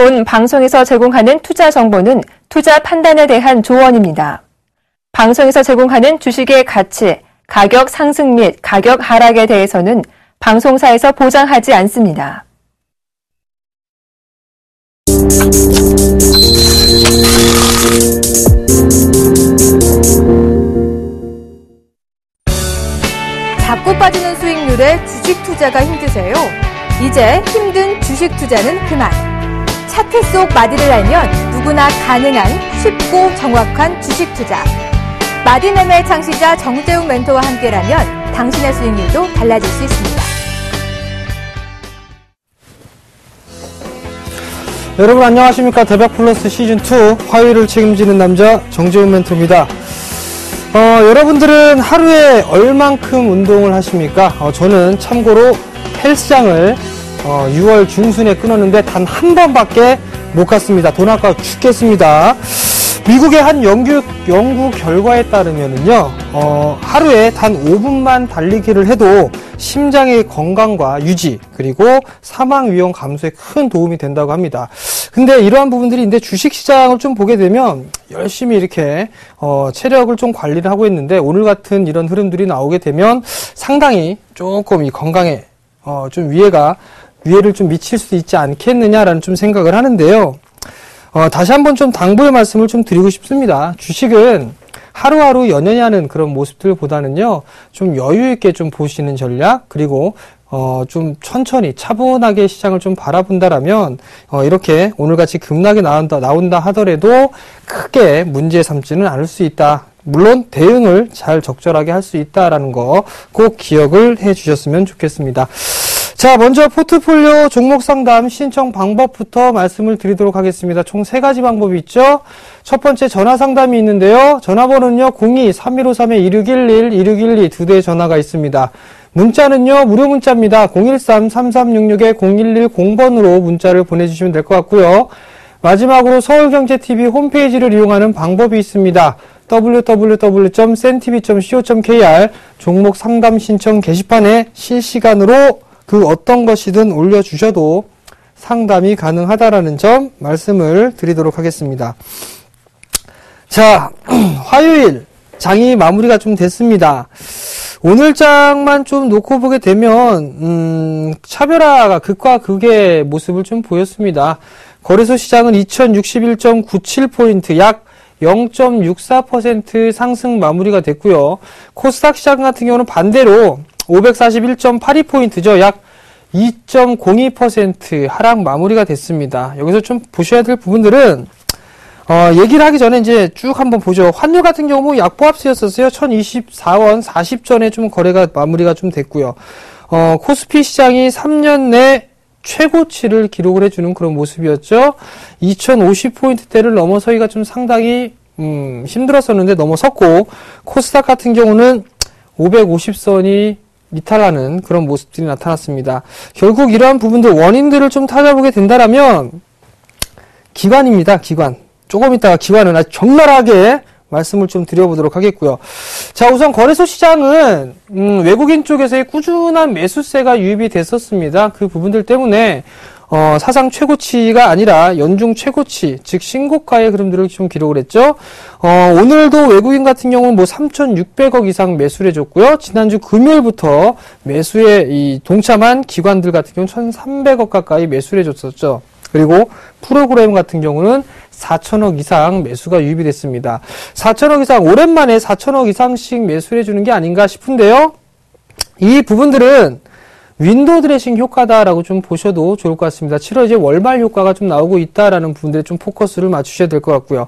본 방송에서 제공하는 투자 정보는 투자 판단에 대한 조언입니다. 방송에서 제공하는 주식의 가치, 가격 상승 및 가격 하락에 대해서는 방송사에서 보장하지 않습니다. 자꾸 빠지는 수익률에 주식 투자가 힘드세요? 이제 힘든 주식 투자는 그만. 차트 속 마디를 알면 누구나 가능한 쉽고 정확한 주식 투자. 마디매매 창시자 정재훈 멘토와 함께라면 당신의 수익률도 달라질 수 있습니다. 여러분 안녕하십니까. 대박플러스 시즌2 화요일을 책임지는 남자 정재훈 멘토입니다. 여러분들은 하루에 얼만큼 운동을 하십니까? 저는 참고로 헬스장을 6월 중순에 끊었는데 단 한 번밖에 못 갔습니다. 돈 아까워 죽겠습니다. 미국의 한 연구 결과에 따르면은요, 하루에 단 5분만 달리기를 해도 심장의 건강과 유지, 그리고 사망 위험 감소에 큰 도움이 된다고 합니다. 근데 이러한 부분들이 이제 주식시장을 좀 보게 되면 열심히 이렇게, 체력을 좀 관리를 하고 있는데 오늘 같은 이런 흐름들이 나오게 되면 상당히 조금 이 건강에, 좀 위해를 좀 미칠 수 있지 않겠느냐라는 좀 생각을 하는데요. 다시 한번 좀 당부의 말씀을 좀 드리고 싶습니다. 주식은 하루하루 연연히 하는 그런 모습들보다는요, 좀 여유있게 좀 보시는 전략, 그리고, 좀 천천히 차분하게 시장을 좀 바라본다라면, 이렇게 오늘같이 급락이 나온다 하더라도 크게 문제 삼지는 않을 수 있다. 물론 대응을 잘 적절하게 할 수 있다라는 거 꼭 기억을 해 주셨으면 좋겠습니다. 자, 먼저 포트폴리오 종목 상담 신청 방법부터 말씀을 드리도록 하겠습니다. 총 3가지 방법이 있죠. 첫 번째 전화 상담이 있는데요. 전화번호는요, 02-3153-2611, 2612 두 대의 전화가 있습니다. 문자는요, 무료 문자입니다. 013-3366-0110번으로 문자를 보내주시면 될 것 같고요. 마지막으로 서울경제TV 홈페이지를 이용하는 방법이 있습니다. www.sentv.co.kr 종목 상담 신청 게시판에 실시간으로 그 어떤 것이든 올려주셔도 상담이 가능하다라는 점 말씀을 드리도록 하겠습니다. 자, 화요일 장이 마무리가 좀 됐습니다. 오늘 장만 좀 놓고 보게 되면 차별화가 극과 극의 모습을 좀 보였습니다. 거래소 시장은 2061.97포인트 약 0.64% 상승 마무리가 됐고요. 코스닥 시장 같은 경우는 반대로 541.82포인트죠. 약 2.02% 하락 마무리가 됐습니다. 여기서 좀 보셔야 될 부분들은, 얘기를 하기 전에 이제 쭉 한번 보죠. 환율 같은 경우 약보합세였었어요. 1024원 40전에 좀 거래가 마무리가 좀 됐고요. 코스피 시장이 3년 내 최고치를 기록을 해주는 그런 모습이었죠. 2050포인트대를 넘어서기가 좀 상당히, 힘들었었는데 넘어섰고, 코스닥 같은 경우는 550선이 이탈하는 그런 모습들이 나타났습니다. 결국 이러한 부분들 원인들을 좀 찾아보게 된다라면 기관입니다. 기관. 조금 있다가 기관은 아주 적나라하게 말씀을 좀 드려보도록 하겠고요. 자, 우선 거래소 시장은 외국인 쪽에서의 꾸준한 매수세가 유입이 됐었습니다. 그 부분들 때문에 사상 최고치가 아니라 연중 최고치, 즉 신고가의 흐름들을 좀 기록을 했죠. 오늘도 외국인 같은 경우는 3,600억 이상 매수를 해줬고요. 지난주 금요일부터 매수에 동참한 기관들 같은 경우는 1,300억 가까이 매수를 해줬었죠. 그리고 프로그램 같은 경우는 4천억 이상 매수가 유입이 됐습니다. 4천억 이상, 오랜만에 4천억 이상씩 매수를 해주는 게 아닌가 싶은데요. 이 부분들은 윈도우 드레싱 효과다라고 좀 보셔도 좋을 것 같습니다. 7월 이제 월말 효과가 좀 나오고 있다라는 부분들에 좀 포커스를 맞추셔야 될 것 같고요.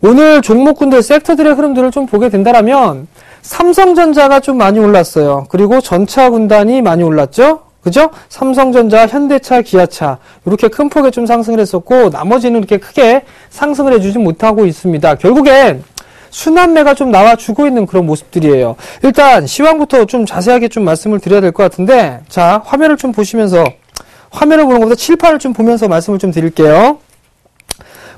오늘 종목군들, 섹터들의 흐름들을 좀 보게 된다면 삼성전자가 좀 많이 올랐어요. 그리고 전차 군단이 많이 올랐죠? 그죠? 삼성전자, 현대차, 기아차 이렇게 큰 폭에 좀 상승을 했었고 나머지는 이렇게 크게 상승을 해주지 못하고 있습니다. 결국엔 순환매가 좀 나와주고 있는 그런 모습들이에요. 일단 시황부터 좀 자세하게 좀 말씀을 드려야 될 것 같은데, 자, 화면을 좀 보시면서, 화면을 보는 것보다 칠판을 좀 보면서 말씀을 좀 드릴게요.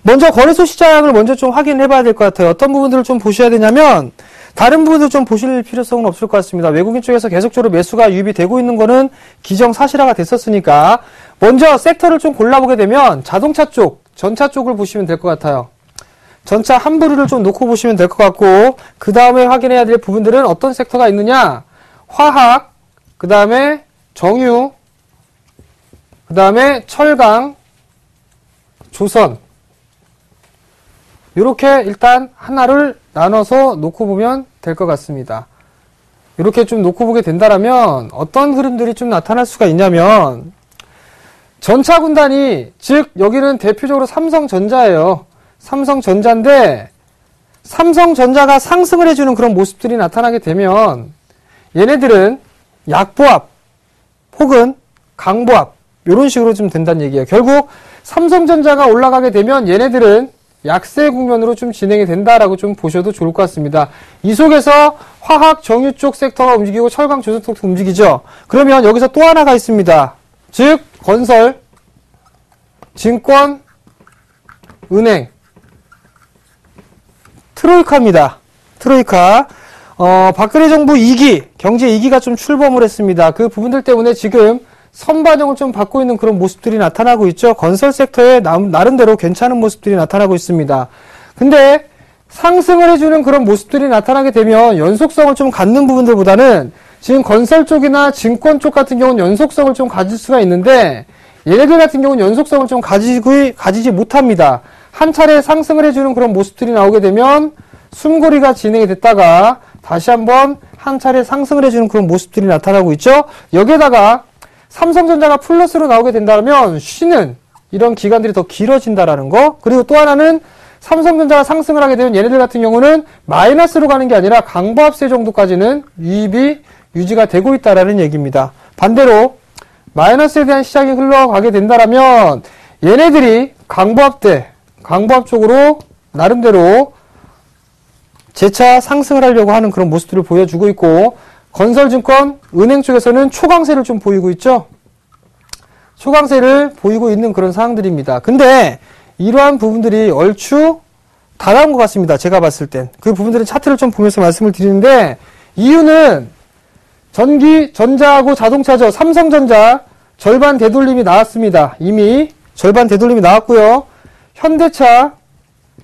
먼저 거래소 시장을 먼저 좀 확인해 봐야 될 것 같아요. 어떤 부분들을 좀 보셔야 되냐면 다른 부분들 좀 보실 필요성은 없을 것 같습니다. 외국인 쪽에서 계속적으로 매수가 유입이 되고 있는 거는 기정사실화가 됐었으니까 먼저 섹터를 좀 골라보게 되면 자동차 쪽, 전차 쪽을 보시면 될 것 같아요. 전차 한 부류를 좀 놓고 보시면 될 것 같고, 그 다음에 확인해야 될 부분들은 어떤 섹터가 있느냐? 화학, 그 다음에 정유, 그 다음에 철강, 조선. 이렇게 일단 하나를 나눠서 놓고 보면 될 것 같습니다. 이렇게 좀 놓고 보게 된다면 어떤 흐름들이 좀 나타날 수가 있냐면, 전차 군단이, 즉 여기는 대표적으로 삼성전자예요. 삼성전자인데 삼성전자가 상승을 해주는 그런 모습들이 나타나게 되면 얘네들은 약보합 혹은 강보합 이런 식으로 좀 된다는 얘기예요. 결국 삼성전자가 올라가게 되면 얘네들은 약세 국면으로 좀 진행이 된다라고 좀 보셔도 좋을 것 같습니다. 이 속에서 화학, 정유 쪽 섹터가 움직이고 철강, 조선 쪽도 움직이죠. 그러면 여기서 또 하나가 있습니다. 즉 건설, 증권, 은행, 트로이카입니다. 트로이카. 박근혜 정부 2기, 경제 2기가 좀 출범을 했습니다. 그 부분들 때문에 지금 선반영을 좀 받고 있는 그런 모습들이 나타나고 있죠. 건설 섹터에 나름대로 괜찮은 모습들이 나타나고 있습니다. 근데 상승을 해주는 그런 모습들이 나타나게 되면 연속성을 좀 갖는 부분들보다는 지금 건설 쪽이나 증권 쪽 같은 경우는 연속성을 좀 가질 수가 있는데 얘네들 같은 경우는 연속성을 좀 가지지 못합니다. 한 차례 상승을 해주는 그런 모습들이 나오게 되면 숨고리가 진행이 됐다가 다시 한번 한 차례 상승을 해주는 그런 모습들이 나타나고 있죠. 여기에다가 삼성전자가 플러스로 나오게 된다면 쉬는 이런 기간들이 더 길어진다라는 거. 그리고 또 하나는 삼성전자가 상승을 하게 되면 얘네들 같은 경우는 마이너스로 가는 게 아니라 강보합세 정도까지는 유입이 유지가 되고 있다라는 얘기입니다. 반대로 마이너스에 대한 시장이 흘러가게 된다면 얘네들이 강보합 쪽으로 나름대로 재차 상승을 하려고 하는 그런 모습들을 보여주고 있고, 건설증권, 은행 쪽에서는 초강세를 좀 보이고 있죠. 초강세를 보이고 있는 그런 상황들입니다. 근데 이러한 부분들이 얼추 다 나온 것 같습니다. 제가 봤을 땐. 그 부분들은 차트를 좀 보면서 말씀을 드리는데, 이유는 전기, 전자하고 자동차죠. 삼성전자 절반 되돌림이 나왔습니다. 이미 절반 되돌림이 나왔고요. 현대차,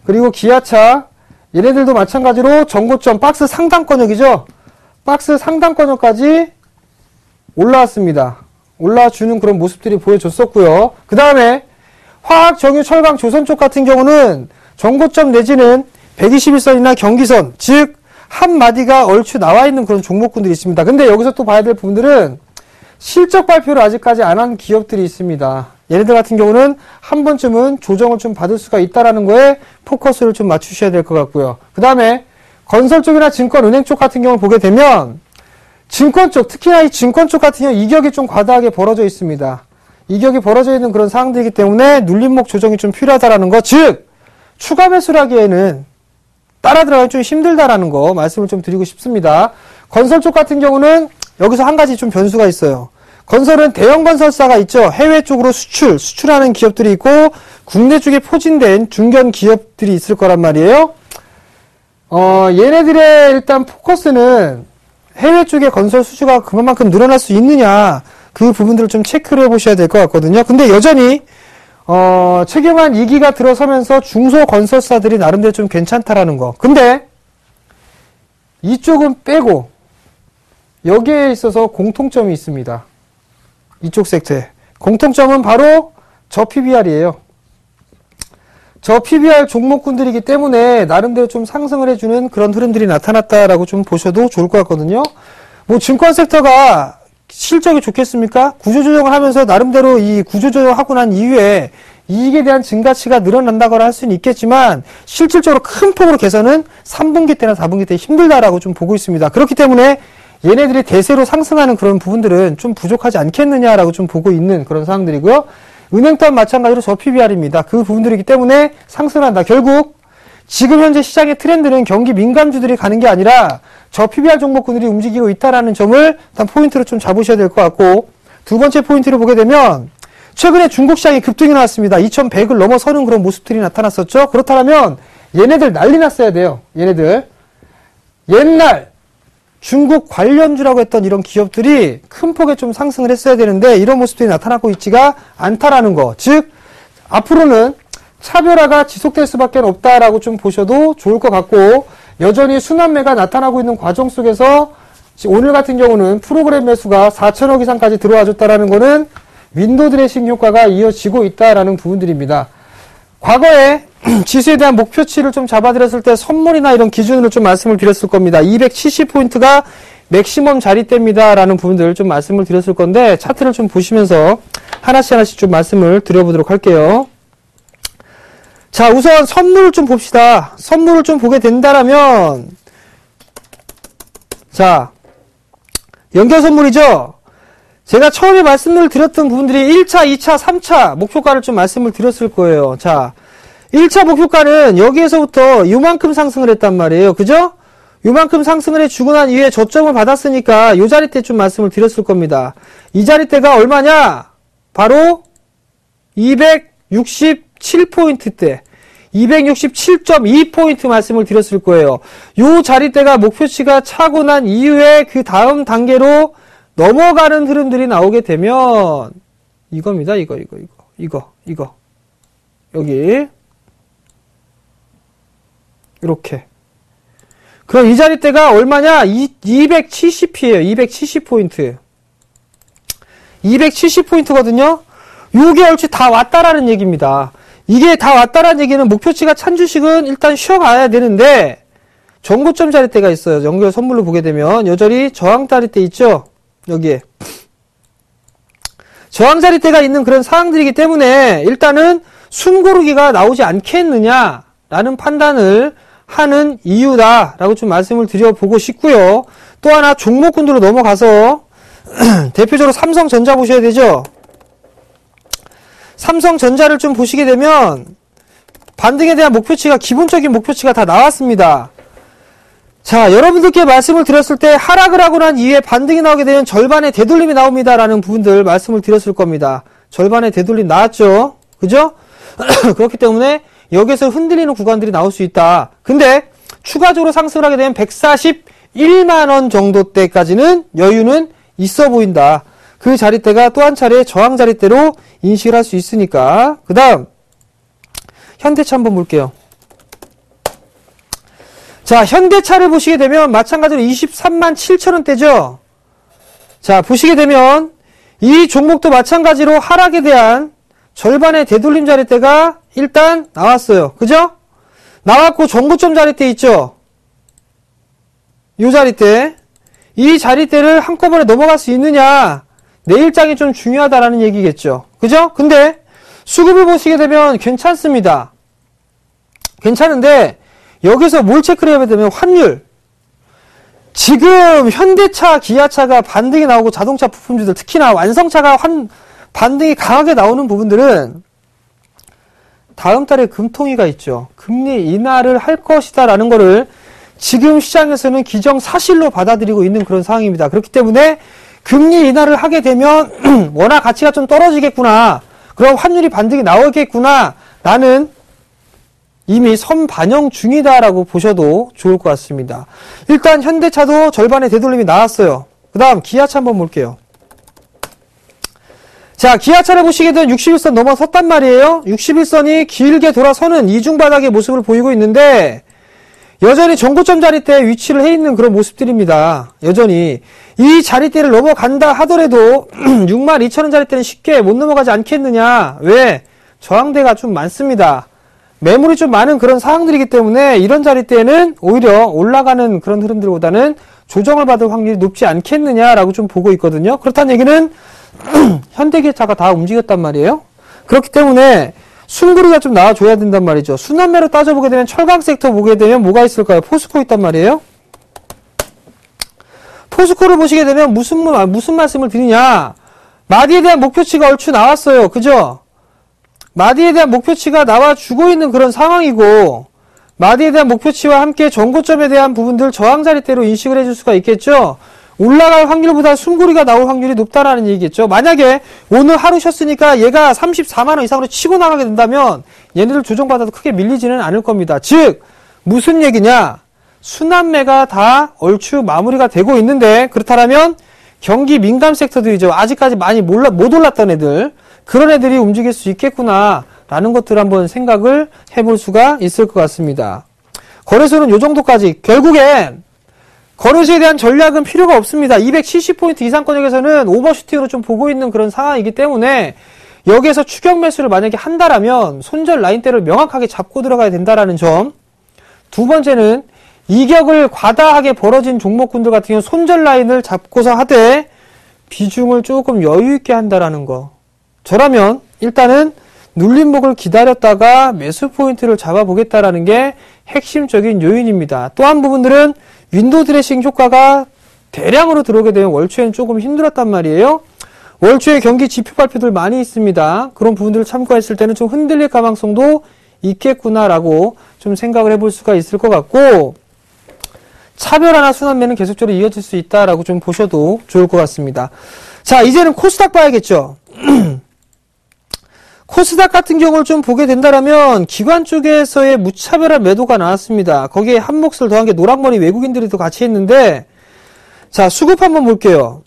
그리고 기아차, 얘네들도 마찬가지로 전고점, 박스 상단권역이죠. 박스 상단권역까지 올라왔습니다. 올라주는 그런 모습들이 보여줬었고요. 그 다음에 화학, 정유, 철강, 조선 쪽 같은 경우는 전고점 내지는 121선이나 경기선, 즉 한 마디가 얼추 나와 있는 그런 종목군들이 있습니다. 근데 여기서 또 봐야 될 부분들은 실적 발표를 아직까지 안 한 기업들이 있습니다. 얘네들 같은 경우는 한 번쯤은 조정을 좀 받을 수가 있다라는 거에 포커스를 좀 맞추셔야 될 것 같고요. 그 다음에 건설 쪽이나 증권, 은행 쪽 같은 경우를 보게 되면 증권 쪽, 특히나 이 증권 쪽 같은 경우 이격이 좀 과다하게 벌어져 있습니다. 이격이 벌어져 있는 그런 상황들이기 때문에 눌림목 조정이 좀 필요하다라는 거, 즉 추가 매수를 하기에는 따라 들어가기 좀 힘들다라는 거 말씀을 좀 드리고 싶습니다. 건설 쪽 같은 경우는 여기서 한 가지 좀 변수가 있어요. 건설은 대형 건설사가 있죠. 해외 쪽으로 수출하는 기업들이 있고 국내 쪽에 포진된 중견 기업들이 있을 거란 말이에요. 얘네들의 일단 포커스는 해외 쪽에 건설 수주가 그만큼 늘어날 수 있느냐, 그 부분들을 좀 체크를 해보셔야 될 것 같거든요. 근데 여전히 최경환 2기가 들어서면서 중소건설사들이 나름대로 좀 괜찮다라는 거. 근데 이쪽은 빼고 여기에 있어서 공통점이 있습니다. 이쪽 섹터에. 공통점은 바로 저 PBR이에요. 저 PBR 종목군들이기 때문에 나름대로 좀 상승을 해주는 그런 흐름들이 나타났다라고 좀 보셔도 좋을 것 같거든요. 뭐 증권 섹터가 실적이 좋겠습니까? 구조조정을 하면서 나름대로 이 구조조정을 하고 난 이후에 이익에 대한 증가치가 늘어난다거나 할 수는 있겠지만 실질적으로 큰 폭으로 개선은 3분기 때나 4분기 때 힘들다라고 좀 보고 있습니다. 그렇기 때문에 얘네들이 대세로 상승하는 그런 부분들은 좀 부족하지 않겠느냐라고 좀 보고 있는 그런 상황들이고요. 은행 또한 마찬가지로 저 PBR입니다. 그 부분들이기 때문에 상승한다. 결국 지금 현재 시장의 트렌드는 경기 민감주들이 가는 게 아니라 저 PBR 종목군들이 움직이고 있다라는 점을 일단 포인트로 좀 잡으셔야 될 것 같고, 두 번째 포인트를 보게 되면 최근에 중국 시장이 급등이 나왔습니다. 2100을 넘어서는 그런 모습들이 나타났었죠. 그렇다면 얘네들 난리 났어야 돼요. 얘네들 옛날 중국 관련주라고 했던 이런 기업들이 큰 폭의 좀 상승을 했어야 되는데 이런 모습들이 나타나고 있지가 않다라는 거. 즉 앞으로는 차별화가 지속될 수밖에 없다라고 좀 보셔도 좋을 것 같고, 여전히 순환매가 나타나고 있는 과정 속에서 오늘 같은 경우는 프로그램 매수가 4천억 이상까지 들어와줬다라는 거는 윈도우 드레싱 효과가 이어지고 있다라는 부분들입니다. 과거에 지수에 대한 목표치를 좀 잡아드렸을 때 선물이나 이런 기준으로 좀 말씀을 드렸을 겁니다. 270포인트가 맥시멈 자리대입니다 라는 부분들 좀 말씀을 드렸을 건데, 차트를 좀 보시면서 하나씩 좀 말씀을 드려보도록 할게요. 자, 우선 선물을 좀 봅시다. 선물을 좀 보게 된다라면, 자, 연결 선물이죠. 제가 처음에 말씀을 드렸던 부분들이 1차, 2차, 3차 목표가를 좀 말씀을 드렸을 거예요. 자, 1차 목표가는 여기에서부터 요만큼 상승을 했단 말이에요. 그죠? 요만큼 상승을 해주고 난 이후에 저점을 받았으니까 요 자리대 좀 말씀을 드렸을 겁니다. 이 자리대가 얼마냐? 바로 267포인트대. 267.2포인트 말씀을 드렸을 거예요. 요 자리대가 목표치가 차고 난 이후에 그 다음 단계로 넘어가는 흐름들이 나오게 되면 이겁니다. 이거. 여기. 이렇게. 그럼 이 자리대가 얼마냐? 270이에요. 270포인트. 270포인트거든요. 요게 얼추 다 왔다라는 얘기입니다. 이게 다 왔다라는 얘기는 목표치가 찬 주식은 일단 쉬어가야 되는데, 정고점 자리대가 있어요. 연결 선물로 보게 되면 여전히 저항 자리대 있죠? 여기에. 저항 자리대가 있는 그런 상황들이기 때문에 일단은 숨고르기가 나오지 않겠느냐라는 판단을 하는 이유다라고 좀 말씀을 드려보고 싶고요. 또 하나 종목군으로 넘어가서 대표적으로 삼성전자 보셔야 되죠. 삼성전자를 좀 보시게 되면 반등에 대한 목표치가, 기본적인 목표치가 다 나왔습니다. 자, 여러분들께 말씀을 드렸을 때 하락을 하고 난 이후에 반등이 나오게 되면 절반의 되돌림이 나옵니다라는 부분들 말씀을 드렸을 겁니다. 절반의 되돌림 나왔죠? 그죠? 그렇기 때문에 여기서 흔들리는 구간들이 나올 수 있다. 근데 추가적으로 상승을 하게 되면 141만원 정도 때까지는 여유는 있어 보인다. 그 자리대가 또 한 차례 저항 자리대로 인식을 할 수 있으니까. 그 다음 현대차 한번 볼게요. 자, 현대차를 보시게 되면 마찬가지로 23만 7천원대죠. 자, 보시게 되면 이 종목도 마찬가지로 하락에 대한 절반의 되돌림 자리대가 일단 나왔어요. 그죠? 나왔고 정고점 자리대 있죠? 요 자리대. 이 자리대를 한꺼번에 넘어갈 수 있느냐, 내일장이 좀 중요하다라는 얘기겠죠. 그죠? 근데 수급을 보시게 되면 괜찮습니다. 괜찮은데 여기서 뭘 체크를 해야 되면 환율. 지금 현대차, 기아차가 반등이 나오고 자동차 부품주들, 특히나 완성차가 반등이 강하게 나오는 부분들은 다음 달에 금통위가 있죠. 금리 인하를 할 것이다라는 거를 지금 시장에서는 기정사실로 받아들이고 있는 그런 상황입니다. 그렇기 때문에 금리 인하를 하게 되면 워낙 가치가 좀 떨어지겠구나, 그럼 환율이 반등이 나오겠구나 라는 이미 선반영 중이다라고 보셔도 좋을 것 같습니다. 일단 현대차도 절반의 되돌림이 나왔어요. 그 다음 기아차 한번 볼게요. 자, 기아차를 보시게 되면 61선 넘어섰단 말이에요. 61선이 길게 돌아서는 이중바닥의 모습을 보이고 있는데 여전히 정고점 자리대에 위치를 해 있는 그런 모습들입니다. 여전히 이 자리대를 넘어간다 하더라도 62,000원 자리대는 쉽게 못 넘어가지 않겠느냐. 왜? 저항대가 좀 많습니다. 매물이 좀 많은 그런 상황들이기 때문에 이런 자리대는 오히려 올라가는 그런 흐름들보다는 조정을 받을 확률이 높지 않겠느냐라고 좀 보고 있거든요. 그렇다는 얘기는 현대기아차가 다 움직였단 말이에요. 그렇기 때문에 숨고르기가 좀 나와줘야 된단 말이죠. 순환매로 따져보게 되면 철강 섹터 보게 되면 뭐가 있을까요? 포스코 있단 말이에요. 포스코를 보시게 되면 무슨 말씀을 드리냐. 마디에 대한 목표치가 얼추 나왔어요. 그죠? 마디에 대한 목표치가 나와주고 있는 그런 상황이고, 마디에 대한 목표치와 함께 전고점에 대한 부분들 저항 자리대로 인식을 해줄 수가 있겠죠. 올라갈 확률보다 숨고리가 나올 확률이 높다라는 얘기겠죠. 만약에 오늘 하루 쉬었으니까 얘가 34만원 이상으로 치고 나가게 된다면 얘네들 조정받아도 크게 밀리지는 않을 겁니다. 즉 무슨 얘기냐, 순환매가 다 얼추 마무리가 되고 있는데, 그렇다면 경기 민감 섹터들이죠. 아직까지 많이 못 올랐던 애들, 그런 애들이 움직일 수 있겠구나 라는 것들을 한번 생각을 해볼 수가 있을 것 같습니다. 거래소는 요 정도까지. 결국엔 거래소에 대한 전략은 필요가 없습니다. 270포인트 이상 권역에서는 오버슈팅으로 좀 보고 있는 그런 상황이기 때문에 여기에서 추격 매수를 만약에 한다라면 손절 라인대를 명확하게 잡고 들어가야 된다라는 점. 두 번째는 이격을 과다하게 벌어진 종목군들 같은 경우 손절 라인을 잡고서 하되 비중을 조금 여유있게 한다라는 거. 저라면 일단은 눌림목을 기다렸다가 매수 포인트를 잡아보겠다라는 게 핵심적인 요인입니다. 또 한 부분들은 윈도우 드레싱 효과가 대량으로 들어오게 되면 월초에는 조금 힘들었단 말이에요. 월초에 경기 지표 발표들 많이 있습니다. 그런 부분들을 참고했을 때는 좀 흔들릴 가능성도 있겠구나라고 좀 생각을 해볼 수가 있을 것 같고, 차별화나 순환매는 계속적으로 이어질 수 있다라고 좀 보셔도 좋을 것 같습니다. 자, 이제는 코스닥 봐야겠죠. 코스닥 같은 경우를 좀 보게 된다라면 기관 쪽에서의 무차별한 매도가 나왔습니다. 거기에 한 몫을 더한 게 노랑머리 외국인들이 또 같이 했는데, 자, 수급 한번 볼게요.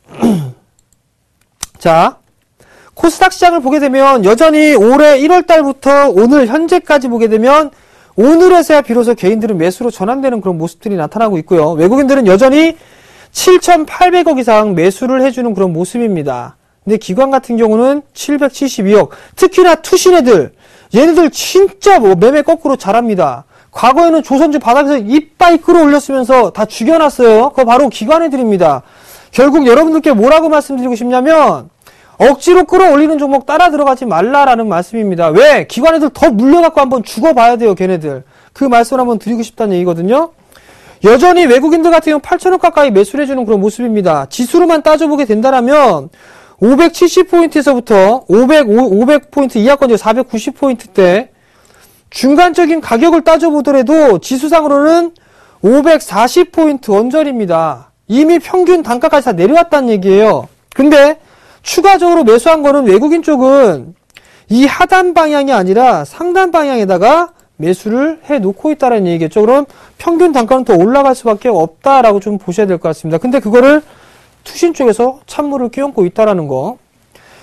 자, 코스닥 시장을 보게 되면 여전히 올해 1월 달부터 오늘 현재까지 보게 되면 오늘에서야 비로소 개인들은 매수로 전환되는 그런 모습들이 나타나고 있고요. 외국인들은 여전히 7,800억 이상 매수를 해주는 그런 모습입니다. 근데 기관 같은 경우는 772억. 특히나 투신애들, 얘네들 진짜 매매 거꾸로 잘합니다. 과거에는 조선주 바닥에서 이빠이 끌어올렸으면서 다 죽여놨어요. 그거 바로 기관애들입니다. 결국 여러분들께 뭐라고 말씀드리고 싶냐면 억지로 끌어올리는 종목 따라 들어가지 말라라는 말씀입니다. 왜? 기관애들 더 물려갖고 한번 죽어봐야 돼요, 걔네들. 그 말씀을 한번 드리고 싶다는 얘기거든요. 여전히 외국인들 같은 경우 8,000억 가까이 매수를 해주는 그런 모습입니다. 지수로만 따져보게 된다면 570포인트에서부터 500포인트 이하권 490포인트대 중간적인 가격을 따져보더라도 지수상으로는 540포인트 언저리입니다. 이미 평균 단가까지 다 내려왔다는 얘기예요. 근데 추가적으로 매수한 거는 외국인 쪽은 이 하단 방향이 아니라 상단 방향에다가 매수를 해놓고 있다는 얘기겠죠. 그럼 평균 단가는 더 올라갈 수밖에 없다라고 좀 보셔야 될 것 같습니다. 근데 그거를 투신 쪽에서 찬물을 끼얹고 있다라는 거.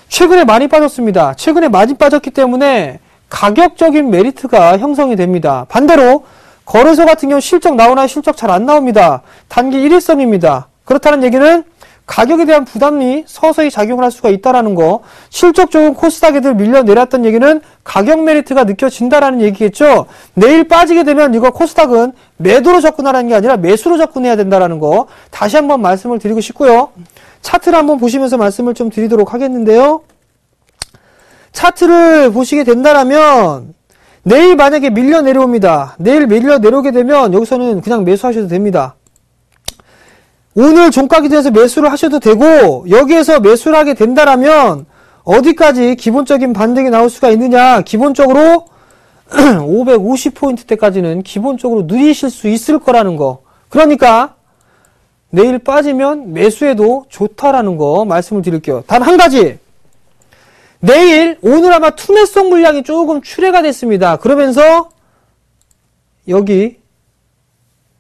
최근에 많이 빠졌습니다. 최근에 많이 빠졌기 때문에 가격적인 메리트가 형성이 됩니다. 반대로 거래소 같은 경우 실적 나오나 실적 잘 안 나옵니다. 단기 일일성입니다. 그렇다는 얘기는 가격에 대한 부담이 서서히 작용을 할 수가 있다라는 거. 실적 좋은 코스닥애들 밀려내렸던 얘기는 가격 메리트가 느껴진다라는 얘기겠죠. 내일 빠지게 되면 이거 코스닥은 매도로 접근하라는 게 아니라 매수로 접근해야 된다라는 거. 다시 한번 말씀을 드리고 싶고요. 차트를 한번 보시면서 말씀을 좀 드리도록 하겠는데요. 차트를 보시게 된다라면 내일 만약에 밀려 내려옵니다. 내일 밀려 내려오게 되면 여기서는 그냥 매수하셔도 됩니다. 오늘 종가 기준에서 매수를 하셔도 되고, 여기에서 매수를 하게 된다라면 어디까지 기본적인 반등이 나올 수가 있느냐. 기본적으로 550포인트대까지는 기본적으로 누리실 수 있을 거라는 거. 그러니까 내일 빠지면 매수해도 좋다라는 거 말씀을 드릴게요. 단 한 가지. 내일 오늘 아마 투매성 물량이 조금 출회가 됐습니다. 그러면서 여기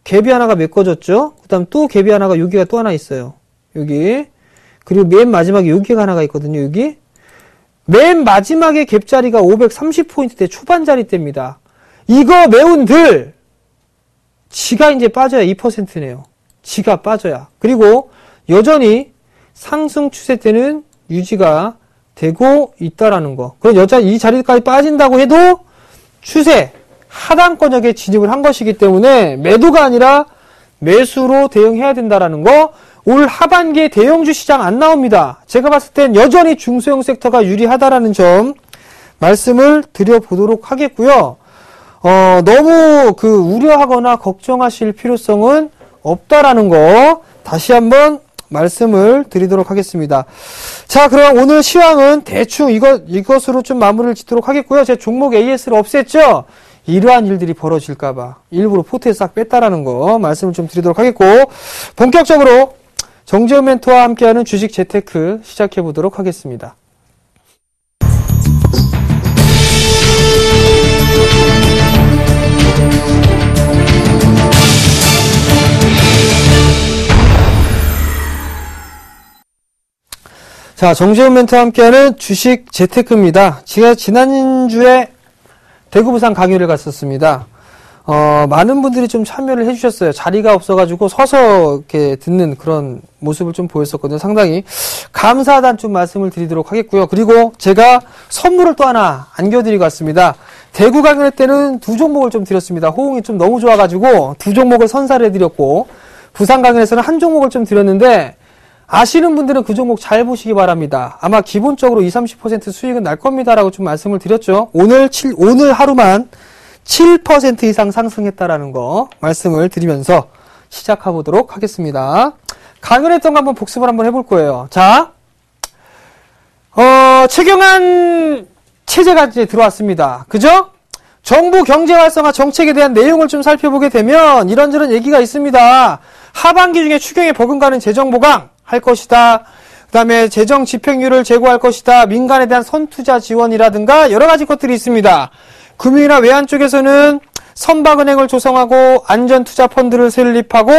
갭이 하나가 메꿔졌죠. 그 다음 또 갭이 하나가 여기가 또 하나 있어요. 여기. 그리고 맨 마지막에 여기가 하나가 있거든요. 여기. 맨 마지막에 갭자리가 530포인트대 초반자리대입니다. 이거 매운들 지가 이제 빠져야 2%네요. 지가 빠져야. 그리고 여전히 상승 추세 때는 유지가 되고 있다라는 거. 그럼 여전히 이 자리까지 빠진다고 해도 추세 하단권역에 진입을 한 것이기 때문에 매도가 아니라 매수로 대응해야 된다라는 거. 올 하반기에 대형주 시장 안 나옵니다. 제가 봤을 땐 여전히 중소형 섹터가 유리하다라는 점 말씀을 드려보도록 하겠고요. 너무 우려하거나 걱정하실 필요성은 없다라는 거 다시 한번 말씀을 드리도록 하겠습니다. 자, 그럼 오늘 시황은 대충 이것으로 좀 마무리를 짓도록 하겠고요. 제 종목 AS를 없앴죠? 이러한 일들이 벌어질까봐 일부러 포트에 싹 뺐다라는 거 말씀을 좀 드리도록 하겠고, 본격적으로 정재훈 멘토와 함께하는 주식 재테크 시작해 보도록 하겠습니다. 자, 정재훈 멘토와 함께하는 주식 재테크입니다. 제가 지난주에 대구 부산 강의를 갔었습니다. 많은 분들이 좀 참여를 해주셨어요. 자리가 없어가지고 서서 이렇게 듣는 그런 모습을 좀 보였었거든요. 상당히 감사하다는 좀 말씀을 드리도록 하겠고요. 그리고 제가 선물을 또 하나 안겨드리고 왔습니다. 대구 강의 때는 2종목을 좀 드렸습니다. 호응이 좀 너무 좋아가지고 2종목을 선사를 해드렸고, 부산 강의에서는 1종목을 좀 드렸는데, 아시는 분들은 그 종목 잘 보시기 바랍니다. 아마 기본적으로 20-30% 수익은 날 겁니다라고 좀 말씀을 드렸죠. 오늘 하루만 7% 이상 상승했다라는 거 말씀을 드리면서 시작해 보도록 하겠습니다. 강연했던 거 한번 복습을 한번 해볼 거예요. 자, 최경환 체제가 이제 들어왔습니다. 그죠? 정부 경제 활성화 정책에 대한 내용을 좀 살펴보게 되면 이런저런 얘기가 있습니다. 하반기 중에 추경에 버금가는 재정 보강 할 것이다. 그 다음에 재정 집행률을 제고할 것이다. 민간에 대한 선투자 지원이라든가 여러 가지 것들이 있습니다. 금융이나 외환 쪽에서는 선박은행을 조성하고 안전투자펀드를 설립하고,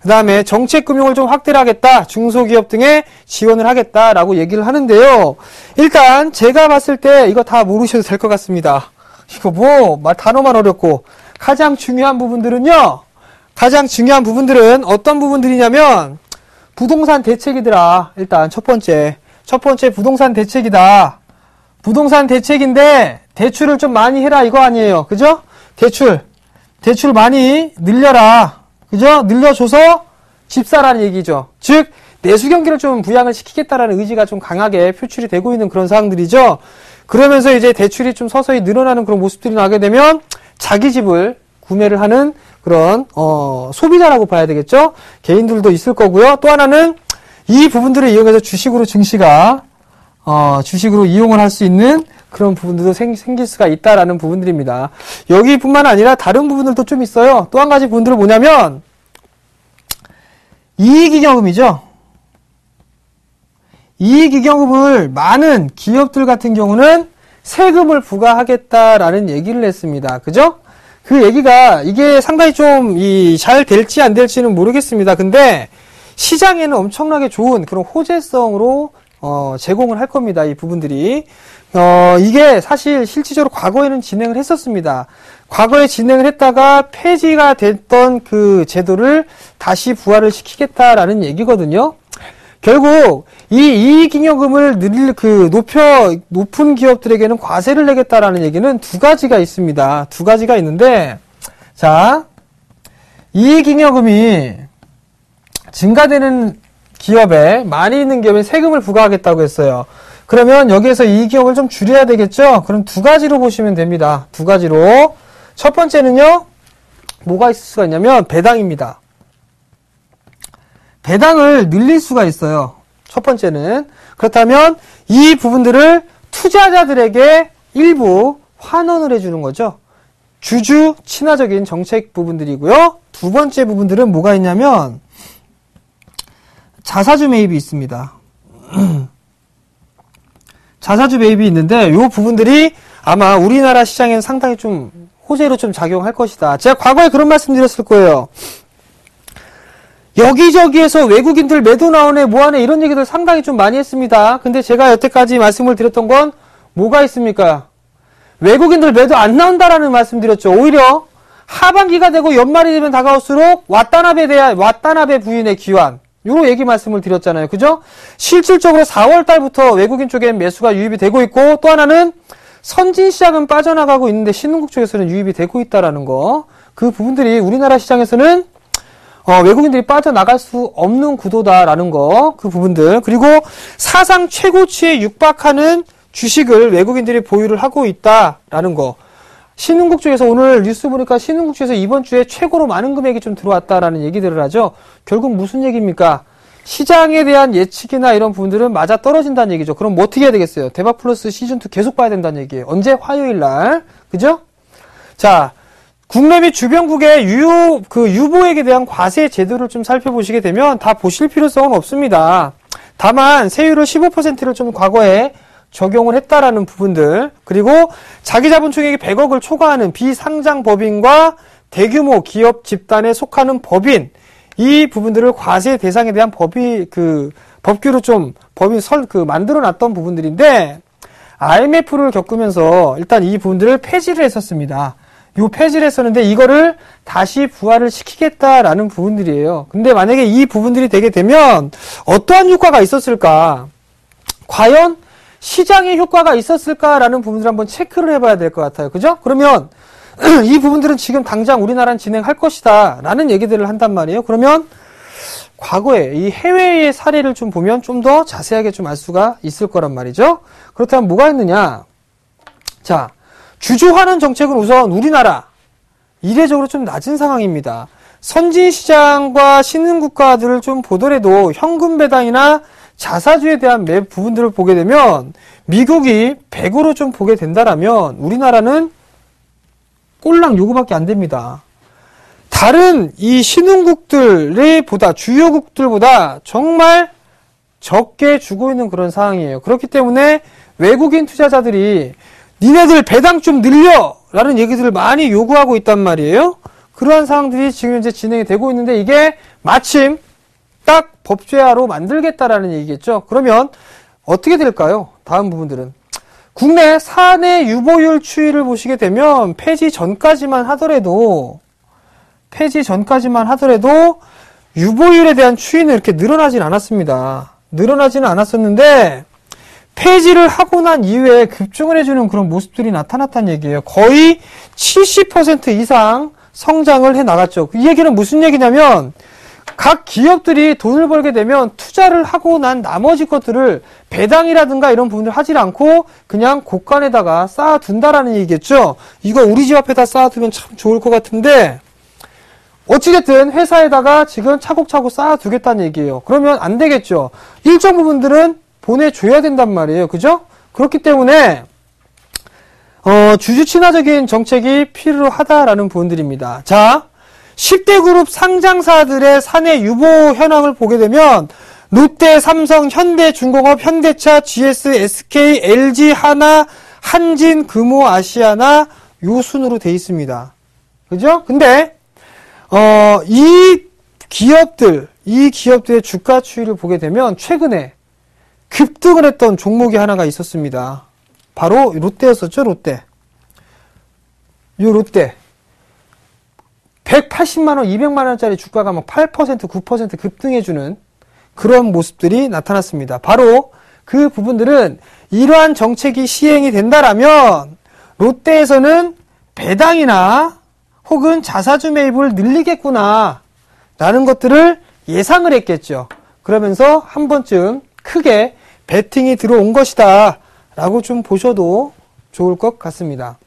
그 다음에 정책금융을 좀 확대를 하겠다. 중소기업 등에 지원을 하겠다라고 얘기를 하는데요. 일단 제가 봤을 때 이거 다 모르셔도 될 것 같습니다. 이거 단어만 어렵고, 가장 중요한 부분들은 어떤 부분들이냐면 부동산 대책이더라. 일단 첫 번째 부동산 대책이다. 부동산 대책인데 대출을 좀 많이 해라 이거 아니에요. 그죠? 대출 많이 늘려라. 그죠? 늘려줘서 집 사라는 얘기죠. 즉 내수 경기를 좀 부양을 시키겠다라는 의지가 좀 강하게 표출이 되고 있는 그런 사항들이죠. 그러면서 이제 대출이 좀 서서히 늘어나는 그런 모습들이 나게 되면 자기 집을 구매를 하는 그런 소비자라고 봐야 되겠죠. 개인들도 있을 거고요. 또 하나는 이 부분들을 이용해서 주식으로 이용을 할 수 있는 그런 부분들도 생길 수가 있다라는 부분들입니다. 여기뿐만 아니라 다른 부분들도 좀 있어요. 또 한 가지 부분들은 뭐냐면 이익이익여금이죠. 이익이익여금을 많은 기업들 같은 경우는 세금을 부과하겠다라는 얘기를 했습니다. 그죠? 그 얘기가 이게 상당히 좀 잘 될지 안 될지는 모르겠습니다. 근데 시장에는 엄청나게 좋은 그런 호재성으로 제공을 할 겁니다. 이 부분들이. 이게 사실 실질적으로 과거에는 진행을 했었습니다. 과거에 진행을 했다가 폐지가 됐던 그 제도를 다시 부활을 시키겠다라는 얘기거든요. 결국 이 이익잉여금을 높은 기업들에게는 과세를 내겠다라는 얘기는 두 가지가 있습니다. 두 가지가 있는데, 자, 이익잉여금이 증가되는 기업에, 많이 있는 기업에 세금을 부과하겠다고 했어요. 그러면 여기에서 이익잉여금을 좀 줄여야 되겠죠? 그럼 두 가지로 보시면 됩니다. 두 가지로. 첫 번째는요, 뭐가 있을 수가 있냐면 배당입니다. 배당을 늘릴 수가 있어요. 첫 번째는. 그렇다면 이 부분들을 투자자들에게 일부 환원을 해주는 거죠. 주주 친화적인 정책 부분들이고요. 두 번째 부분들은 뭐가 있냐면 자사주 매입이 있습니다. 자사주 매입이 있는데 이 부분들이 아마 우리나라 시장에는 상당히 좀 호재로 좀 작용할 것이다. 제가 과거에 그런 말씀 드렸을 거예요. 여기저기에서 외국인들 매도 나오네 뭐하네 이런 얘기들 상당히 좀 많이 했습니다. 근데 제가 여태까지 말씀을 드렸던 건 뭐가 있습니까? 외국인들 매도 안 나온다라는 말씀 드렸죠. 오히려 하반기가 되고 연말이 되면 다가올수록 왓다나베 부인의 귀환 요런 얘기 말씀을 드렸잖아요. 그죠? 실질적으로 4월 달부터 외국인 쪽엔 매수가 유입이 되고 있고, 또 하나는 선진 시장은 빠져나가고 있는데 신흥국 쪽에서는 유입이 되고 있다라는 거. 그 부분들이 우리나라 시장에서는 외국인들이 빠져나갈 수 없는 구도다라는 거, 그 부분들. 그리고 사상 최고치에 육박하는 주식을 외국인들이 보유를 하고 있다라는 거. 신흥국 쪽에서 오늘 뉴스 보니까 신흥국 쪽에서 이번 주에 최고로 많은 금액이 좀 들어왔다라는 얘기들을 하죠. 결국 무슨 얘기입니까? 시장에 대한 예측이나 이런 부분들은 맞아 떨어진다는 얘기죠. 그럼 뭐 어떻게 해야 되겠어요? 대박 플러스 시즌2 계속 봐야 된다는 얘기예요. 언제? 화요일 날. 그죠? 자. 국내 및 주변국의 유보액에 대한 과세 제도를 좀 살펴보시게 되면 다 보실 필요성은 없습니다. 다만 세율을 15%를 좀 과거에 적용을 했다라는 부분들, 그리고 자기 자본 총액이 100억을 초과하는 비상장 법인과 대규모 기업 집단에 속하는 법인, 이 부분들을 과세 대상에 대한 법규로 좀 만들어 놨던 부분들인데, IMF를 겪으면서 일단 이 부분들을 폐지를 했었습니다. 요 폐지를 했었는데 이거를 다시 부활을 시키겠다라는 부분들이에요. 근데 만약에 이 부분들이 되게 되면 어떠한 효과가 있었을까? 과연 시장에 효과가 있었을까라는 부분들을 한번 체크를 해봐야 될 것 같아요. 그죠? 그러면 이 부분들은 지금 당장 우리나라는 진행할 것이다 라는 얘기들을 한단 말이에요. 그러면 과거에 이 해외의 사례를 좀 보면 좀 더 자세하게 좀 알 수가 있을 거란 말이죠. 그렇다면 뭐가 있느냐? 자, 주주환원 정책은 우선 우리나라 이례적으로 좀 낮은 상황입니다. 선진 시장과 신흥국가들을 좀 보더라도 현금 배당이나 자사주에 대한 매 부분들을 보게 되면 미국이 100으로 좀 보게 된다라면 우리나라는 꼴랑 요거밖에 안 됩니다. 다른 이 신흥국들의 보다 주요국들보다 정말 적게 주고 있는 그런 상황이에요. 그렇기 때문에 외국인 투자자들이 니네들 배당 좀 늘려! 라는 얘기들을 많이 요구하고 있단 말이에요. 그러한 상황들이 지금 현재 진행이 되고 있는데 이게 마침 딱 법제화로 만들겠다라는 얘기겠죠. 그러면 어떻게 될까요? 다음 부분들은. 국내 사내 유보율 추이를 보시게 되면 폐지 전까지만 하더라도 유보율에 대한 추이는 이렇게 늘어나진 않았습니다. 늘어나지는 않았었는데 폐지를 하고 난 이후에 급증을 해주는 그런 모습들이 나타났다는 얘기예요. 거의 70% 이상 성장을 해 나갔죠. 이 얘기는 무슨 얘기냐면 각 기업들이 돈을 벌게 되면 투자를 하고 난 나머지 것들을 배당이라든가 이런 부분을 하질 않고 그냥 곳간에다가 쌓아둔다라는 얘기겠죠. 이거 우리 집 앞에다 쌓아두면 참 좋을 것 같은데 어찌됐든 회사에다가 지금 차곡차곡 쌓아두겠다는 얘기예요. 그러면 안 되겠죠. 일정 부분들은 보내줘야 된단 말이에요. 그죠? 그렇기 때문에 주주 친화적인 정책이 필요하다라는 부분들입니다. 자, 10대 그룹 상장사들의 사내 유보 현황을 보게 되면 롯데, 삼성, 현대중공업, 현대차, GS, SK, LG, 하나, 한진, 금호, 아시아나 요 순으로 돼 있습니다. 그죠? 근데 이 기업들의 주가 추이를 보게 되면 최근에 급등을 했던 종목이 하나가 있었습니다. 바로 롯데였었죠, 롯데. 요 롯데. 180만원, 200만원짜리 주가가 막 8%, 9% 급등해주는 그런 모습들이 나타났습니다. 바로 그 부분들은 이러한 정책이 시행이 된다라면 롯데에서는 배당이나 혹은 자사주 매입을 늘리겠구나 라는 것들을 예상을 했겠죠. 그러면서 한 번쯤 크게 베팅이 들어온 것이다 라고 좀 보셔도 좋을 것 같습니다.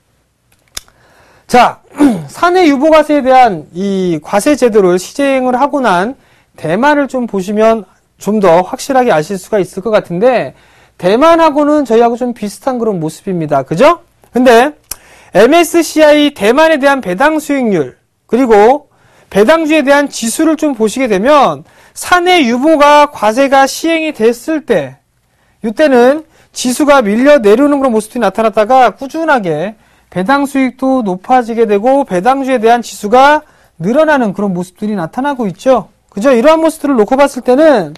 자, 사내 유보과세에 대한 이 과세 제도를 시행을 하고 난 대만을 좀 보시면 좀 더 확실하게 아실 수가 있을 것 같은데 대만하고는 저희하고 좀 비슷한 그런 모습입니다. 그죠? 근데 MSCI 대만에 대한 배당 수익률 그리고 배당주에 대한 지수를 좀 보시게 되면 사내 유보가 과세가 시행이 됐을 때 이때는 지수가 밀려 내려오는 그런 모습이 나타났다가 꾸준하게 배당 수익도 높아지게 되고 배당주에 대한 지수가 늘어나는 그런 모습들이 나타나고 있죠. 그죠? 이러한 모습들을 놓고 봤을 때는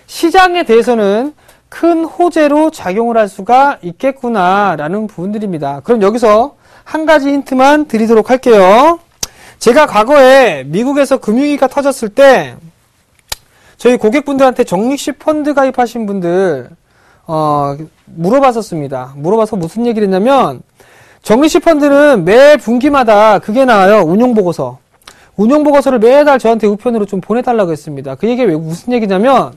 시장에 대해서는 큰 호재로 작용을 할 수가 있겠구나라는 부분들입니다. 그럼 여기서 한 가지 힌트만 드리도록 할게요. 제가 과거에 미국에서 금융위기가 터졌을 때 저희 고객분들한테 적립식 펀드 가입하신 분들 물어봤었습니다. 물어봐서 무슨 얘기를 했냐면 적립식 펀드는 매 분기마다 그게 나와요. 운용보고서. 운용보고서를 매달 저한테 우편으로 좀 보내달라고 했습니다. 그 얘기가 무슨 얘기냐면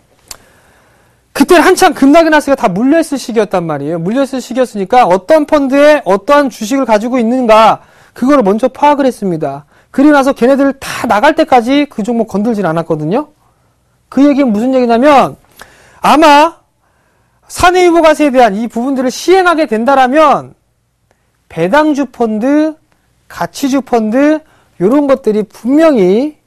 그때 한창 급락이 났으니까 다 물려있을 시기였단 말이에요. 물려있을 시기였으니까 어떤 펀드에 어떠한 주식을 가지고 있는가 그거를 먼저 파악을 했습니다. 그리고 나서 걔네들 다 나갈 때까지 그 종목 건들진 않았거든요. 그 얘기는 무슨 얘기냐면 아마 사내유보과세에 대한 이 부분들을 시행하게 된다라면 배당주 펀드, 가치주 펀드 이런 것들이 분명히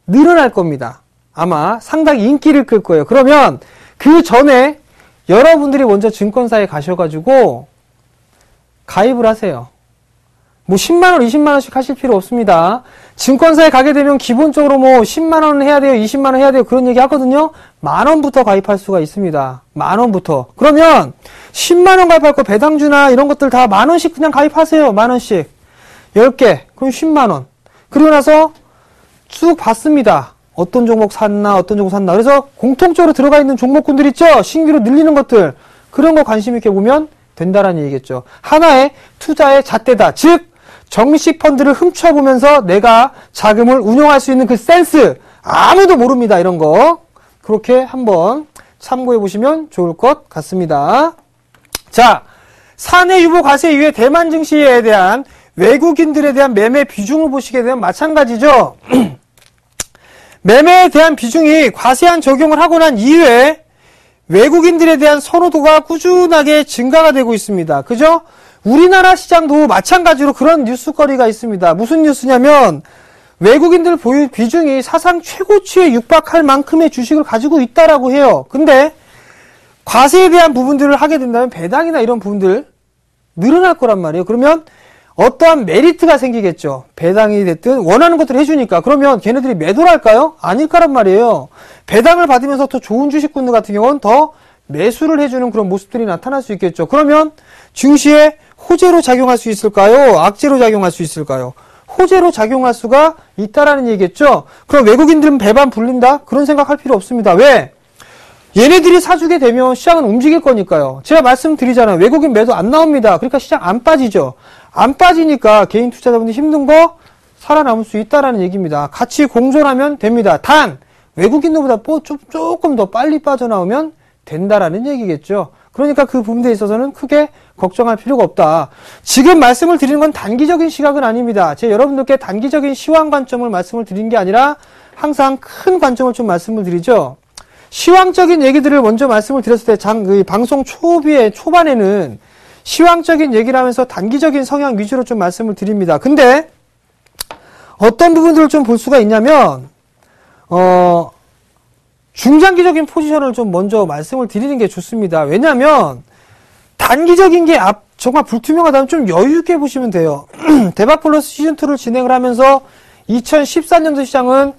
늘어날 겁니다. 아마 상당히 인기를 끌 거예요. 그러면 그 전에 여러분들이 먼저 증권사에 가셔가지고 가입을 하세요. 뭐 10만원, 20만원씩 하실 필요 없습니다. 증권사에 가게 되면 기본적으로 뭐 10만원 해야 돼요, 20만원 해야 돼요, 그런 얘기 하거든요. 만원부터 가입할 수가 있습니다. 만원부터. 그러면 10만원 가입할 거 배당주나 이런 것들 다 만원씩 그냥 가입하세요. 만원씩. 10개. 그럼 10만원. 그리고 나서 쭉 봤습니다. 어떤 종목 샀나, 어떤 종목 샀나. 그래서 공통적으로 들어가 있는 종목군들 있죠? 신규로 늘리는 것들. 그런 거 관심 있게 보면 된다라는 얘기겠죠. 하나의 투자의 잣대다. 즉, 정식 펀드를 훔쳐보면서 내가 자금을 운용할 수 있는 그 센스. 아무도 모릅니다. 이런 거. 그렇게 한번 참고해 보시면 좋을 것 같습니다. 자, 사내 유보 과세 이후에 대만 증시에 대한 외국인들에 대한 매매 비중을 보시게 되면 마찬가지죠. 매매에 대한 비중이 과세안 적용을 하고 난 이후에 외국인들에 대한 선호도가 꾸준하게 증가가 되고 있습니다. 그죠? 우리나라 시장도 마찬가지로 그런 뉴스거리가 있습니다. 무슨 뉴스냐면 외국인들 보유 비중이 사상 최고치에 육박할 만큼의 주식을 가지고 있다라고 해요. 근데 과세에 대한 부분들을 하게 된다면 배당이나 이런 부분들 늘어날 거란 말이에요. 그러면 어떠한 메리트가 생기겠죠. 배당이 됐든 원하는 것들을 해주니까. 그러면 걔네들이 매도를 할까요? 아닐 거란 말이에요. 배당을 받으면서 더 좋은 주식군들 같은 경우는 더 매수를 해주는 그런 모습들이 나타날 수 있겠죠. 그러면 증시에 호재로 작용할 수 있을까요? 악재로 작용할 수 있을까요? 호재로 작용할 수가 있다라는 얘기겠죠. 그럼 외국인들은 배반 불린다? 그런 생각할 필요 없습니다. 왜? 얘네들이 사주게 되면 시장은 움직일 거니까요. 제가 말씀드리잖아요. 외국인 매도 안 나옵니다. 그러니까 시장 안 빠지죠. 안 빠지니까 개인 투자자분들 힘든 거 살아남을 수 있다라는 얘기입니다. 같이 공존하면 됩니다. 단 외국인들보다 조금 더 빨리 빠져나오면 된다라는 얘기겠죠. 그러니까 그 부분에 있어서는 크게 걱정할 필요가 없다. 지금 말씀을 드리는 건 단기적인 시각은 아닙니다. 제가 여러분들께 단기적인 시황 관점을 말씀을 드린 게 아니라 항상 큰 관점을 좀 말씀을 드리죠. 시황적인 얘기들을 먼저 말씀을 드렸을 때 방송 초반에는 시황적인 얘기를 하면서 단기적인 성향 위주로 좀 말씀을 드립니다. 근데 어떤 부분들을 좀 볼 수가 있냐면 중장기적인 포지션을 좀 먼저 말씀을 드리는 게 좋습니다. 왜냐하면 단기적인 게 정말 불투명하다면 좀 여유 있게 보시면 돼요. 대박 플러스 시즌2를 진행을 하면서 2014년도 시장은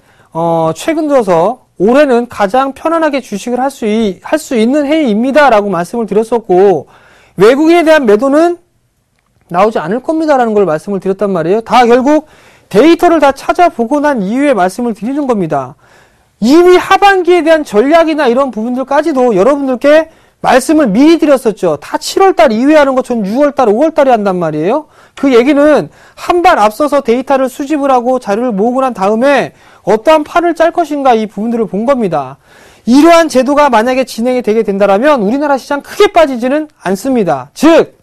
최근 들어서 올해는 가장 편안하게 주식을 할 수 있는 해입니다 라고 말씀을 드렸었고, 외국인에 대한 매도는 나오지 않을 겁니다 라는 걸 말씀을 드렸단 말이에요. 다 결국 데이터를 다 찾아보고 난 이후에 말씀을 드리는 겁니다. 이미 하반기에 대한 전략이나 이런 부분들까지도 여러분들께 말씀을 미리 드렸었죠. 다 7월달 이후에 하는 것 전 6월달, 5월달에 한단 말이에요. 그 얘기는 한 발 앞서서 데이터를 수집을 하고 자료를 모으고 난 다음에 어떠한 판을 짤 것인가 이 부분들을 본 겁니다. 이러한 제도가 만약에 진행이 되게 된다면 우리나라 시장 크게 빠지지는 않습니다. 즉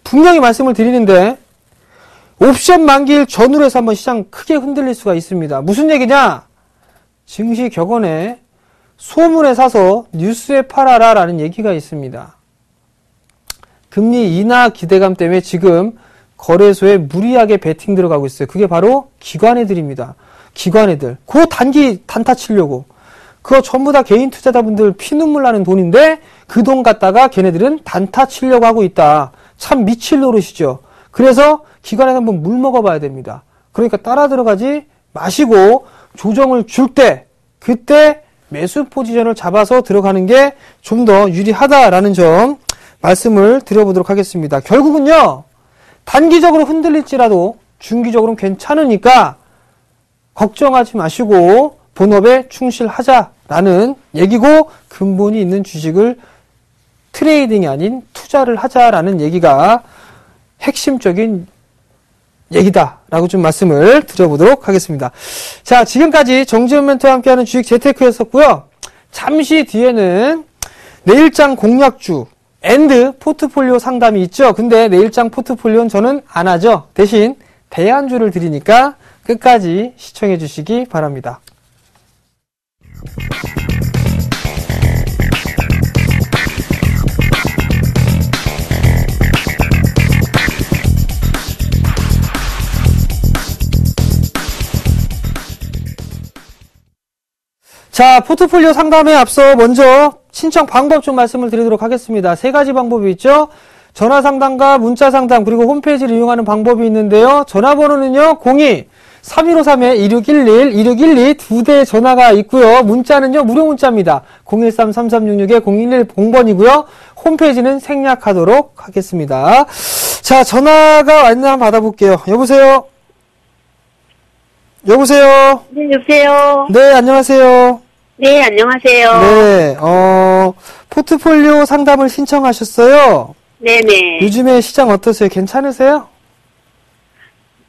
분명히 말씀을 드리는데 옵션 만기일 전후로 해서 한번 시장 크게 흔들릴 수가 있습니다. 무슨 얘기냐? 증시 격언에 소문에 사서 뉴스에 팔아라 라는 얘기가 있습니다. 금리 인하 기대감 때문에 지금 거래소에 무리하게 베팅 들어가고 있어요. 그게 바로 기관애들입니다. 기관애들. 그거 단타 치려고. 그거 전부 다 개인 투자자분들 피눈물 나는 돈인데 그 돈 갖다가 걔네들은 단타 치려고 하고 있다. 참 미칠 노릇이죠. 그래서 기관에 한번 물 먹어봐야 됩니다. 그러니까 따라 들어가지 마시고 조정을 줄 때 그때 매수 포지션을 잡아서 들어가는 게 좀 더 유리하다라는 점 말씀을 드려보도록 하겠습니다. 결국은요, 단기적으로 흔들릴지라도 중기적으로는 괜찮으니까 걱정하지 마시고 본업에 충실하자라는 얘기고, 근본이 있는 주식을 트레이딩이 아닌 투자를 하자라는 얘기가 핵심적인 얘기다라고 좀 말씀을 드려보도록 하겠습니다. 자, 지금까지 정재훈 멘토와 함께하는 주식 재테크였었고요. 잠시 뒤에는 내일장 공략주 앤드 포트폴리오 상담이 있죠. 근데 내일장 포트폴리오는 저는 안 하죠. 대신 대안주를 드리니까 끝까지 시청해 주시기 바랍니다. 자, 포트폴리오 상담에 앞서 먼저 신청 방법 좀 말씀을 드리도록 하겠습니다. 세 가지 방법이 있죠. 전화 상담과 문자 상담 그리고 홈페이지를 이용하는 방법이 있는데요. 전화번호는요. 02-3253-2611, 2612 두 대의 전화가 있고요. 문자는요. 무료 문자입니다. 013-3366-0110번이고요. 홈페이지는 생략하도록 하겠습니다. 자, 전화가 왔나 한번 받아볼게요. 여보세요? 여보세요? 네, 여보세요? 네, 안녕하세요. 네, 안녕하세요. 네, 포트폴리오 상담을 신청하셨어요. 네네. 요즘에 시장 어떠세요? 괜찮으세요?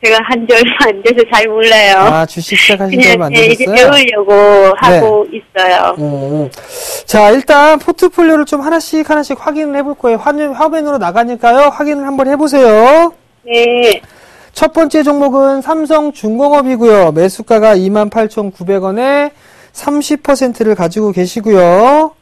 제가 한 지 얼마 안 돼서 잘 몰라요. 아, 주식 시작하신 지 얼마 안 그냥 이제 되셨어요? 배우려고 하고 있어요. 자, 일단 포트폴리오를 좀 하나씩 확인을 해볼 거예요. 화면으로 나가니까요. 확인을 한번 해보세요. 네. 첫 번째 종목은 삼성중공업이고요. 매수가가 28,900원에 30%를 가지고 계시고요.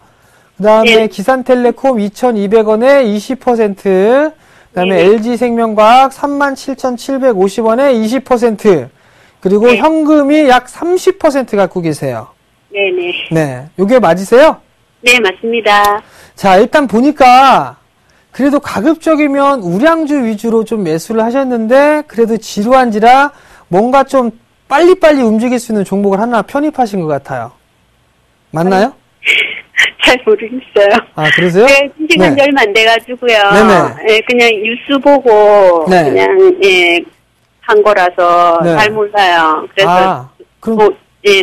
그 다음에 네. 기산텔레콤 2,200원에 20%, 그 다음에 네. LG생명과학 37,750원에 20%, 그리고 네. 현금이 약 30% 갖고 계세요. 네네. 네. 요게 맞으세요? 네, 맞습니다. 자, 일단 보니까 그래도 가급적이면 우량주 위주로 좀 매수를 하셨는데 그래도 지루한지라 뭔가 좀 빨리빨리 움직일 수 있는 종목을 하나 편입하신 것 같아요. 맞나요? 잘 모르겠어요. 아, 그러세요? 네, 시간 지 얼마 안 돼가지고요. 네네. 예, 그냥 뉴스 보고 네. 그냥 한 거라서 네. 잘 몰라요. 그래서 그럼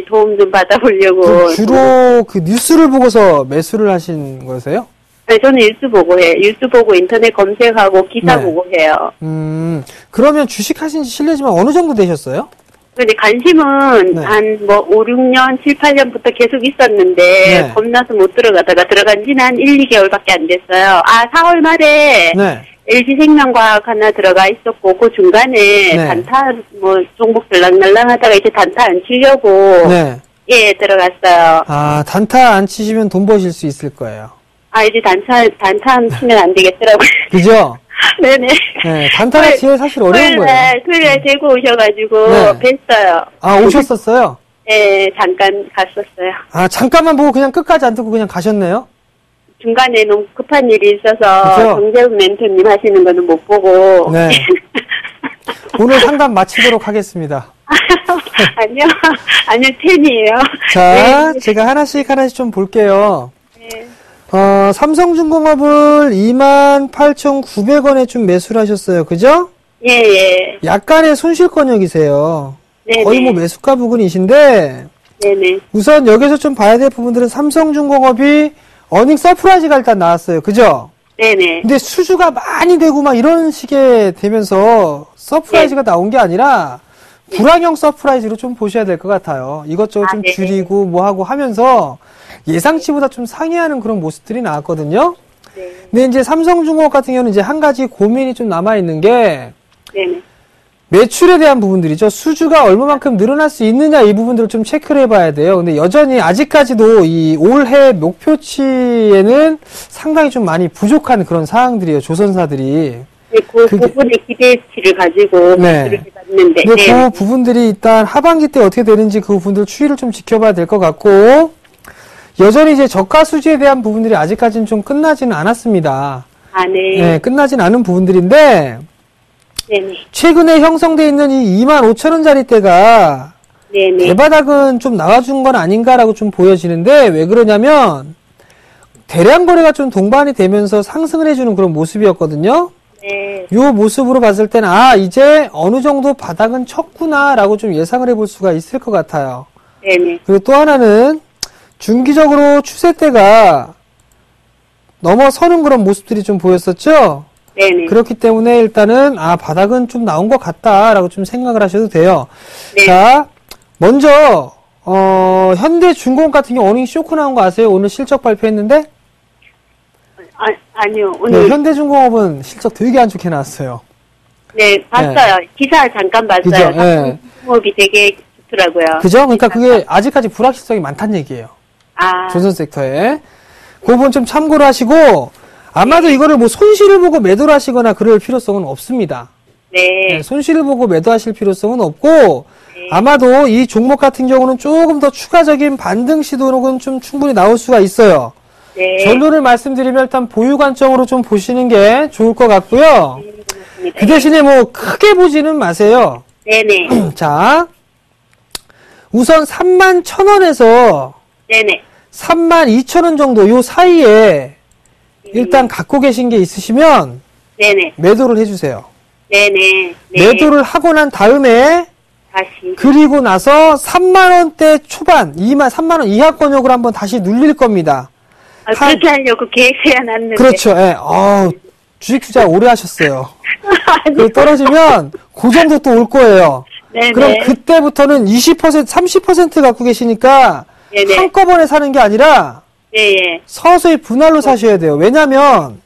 도움 좀 받아보려고. 주로 그 뉴스를 보고서 매수를 하신 거세요? 네, 저는 뉴스 보고 해요. 뉴스 보고 인터넷 검색하고 기사 네. 보고 해요. 그러면 주식 하신 지 실례지만 어느 정도 되셨어요? 근데 관심은 네. 한 5, 6년, 7, 8년부터 계속 있었는데 네. 겁나서 못 들어가다가 들어간 지는 한 1, 2개월밖에 안 됐어요. 4월 말에 네. LG생명과학 하나 들어가 있었고 그 중간에 네. 단타 종목 들락날락 하다가 이제 단타 안 치려고 네. 들어갔어요. 아, 단타 안 치시면 돈 버실 수 있을 거예요. 이제 단타 치면 안 되겠더라고요. 그죠? 네네. 네, 단타가 제일 사실 어려운 거예요. 토요일에 재고 오셔가지고 네. 뵀어요. 아, 오셨었어요? 네, 잠깐 갔었어요. 아, 잠깐만 보고 그냥 끝까지 안 듣고 그냥 가셨네요? 중간에 너무 급한 일이 있어서 그죠? 정재훈 멘토님 하시는 거는 못 보고. 네. 오늘 상담 마치도록 하겠습니다. 아니요, 팬이에요. 자, 네. 제가 하나씩 좀 볼게요. 네. 삼성중공업을 28,900원에 좀 매수를 하셨어요. 그죠? 예. 약간의 손실권역이세요. 네네. 거의 뭐 매수가 부근이신데, 네네. 우선 여기서 좀 봐야 될 부분들은 삼성중공업이 어닝 서프라이즈가 일단 나왔어요. 그죠? 네네. 근데 수주가 많이 되고 막 이런 식의 되면서 서프라이즈가 나온 게 아니라 불황형 서프라이즈로 좀 보셔야 될 것 같아요. 이것저것 좀 네네. 줄이고 뭐 하고 하면서 예상치보다 좀 상회하는 그런 모습들이 나왔거든요. 네. 근데 이제 삼성중공업 같은 경우는 이제 한 가지 고민이 좀 남아있는 게 네네. 매출에 대한 부분들이죠. 수주가 얼마만큼 늘어날 수 있느냐 이 부분들을 좀 체크를 해봐야 돼요. 근데 여전히 아직까지도 이 올해 목표치에는 상당히 좀 많이 부족한 그런 사항들이에요. 조선사들이. 네, 그 부분의 기대치를 가지고 네. 그렇게 봤는데. 근데 네. 그 부분들이 일단 하반기 때 어떻게 되는지 그 부분들 추이를 좀 지켜봐야 될 것 같고, 여전히 이제 저가 수지에 대한 부분들이 아직까지는 좀 끝나지는 않았습니다. 네. 네, 끝나진 않은 부분들인데, 네네. 최근에 형성돼 있는 이 25,000원짜리대가 네네. 대바닥은 좀 나와준 건 아닌가라고 좀 보여지는데, 왜 그러냐면 대량 거래가 좀 동반이 되면서 상승을 해주는 그런 모습이었거든요. 네. 요 모습으로 봤을 때는 이제 어느 정도 바닥은 쳤구나라고 좀 예상을 해볼 수가 있을 것 같아요. 네네. 그리고 또 하나는 중기적으로 추세대가 넘어서는 그런 모습들이 좀 보였었죠. 네네. 그렇기 때문에 일단은 바닥은 좀 나온 것 같다라고 좀 생각을 하셔도 돼요. 네. 자, 먼저 현대중공업 같은 경우 어닝 쇼크 나온 거 아세요? 오늘 실적 발표했는데? 아니요. 네, 오늘 현대중공업은 실적 되게 안 좋게 나왔어요. 네, 봤어요. 기사 잠깐 봤어요. 그죠? 네. 상품업이 되게 좋더라고요. 그죠? 그러니까 그게 아직까지 불확실성이 많다는 얘기예요. 아, 조선 섹터에. 그 부분 좀 참고를 하시고, 아마도 이거를 뭐 손실을 보고 매도를 하시거나 그럴 필요성은 없습니다. 네. 네, 손실을 보고 매도하실 필요성은 없고, 네. 아마도 이 종목 같은 경우는 조금 더 추가적인 반등 시도는 좀 충분히 나올 수가 있어요. 네. 결론을 말씀드리면 일단 보유 관점으로 좀 보시는 게 좋을 것 같고요. 고맙습니다. 그 대신에 뭐 크게 보지는 마세요. 네네. 자, 우선 31,000원에서 네네. 32,000원 정도 요 사이에 일단 갖고 계신 게 있으시면 네네. 매도를 해주세요. 네네. 네. 매도를 하고 난 다음에 다시. 그리고 나서 3만원대 초반, 3만원 이하권역으로 한번 다시 눌릴 겁니다. 아, 그렇게 하려고 계획 세워놨는데. 그렇죠. 예. 주식 투자 오래 하셨어요. 그 떨어지면 그 정도 또 올 거예요. 네네. 그럼 그때부터는 20%, 30% 갖고 계시니까 네네. 한꺼번에 사는 게 아니라 예. 서서히 분할로 사셔야 돼요. 왜냐면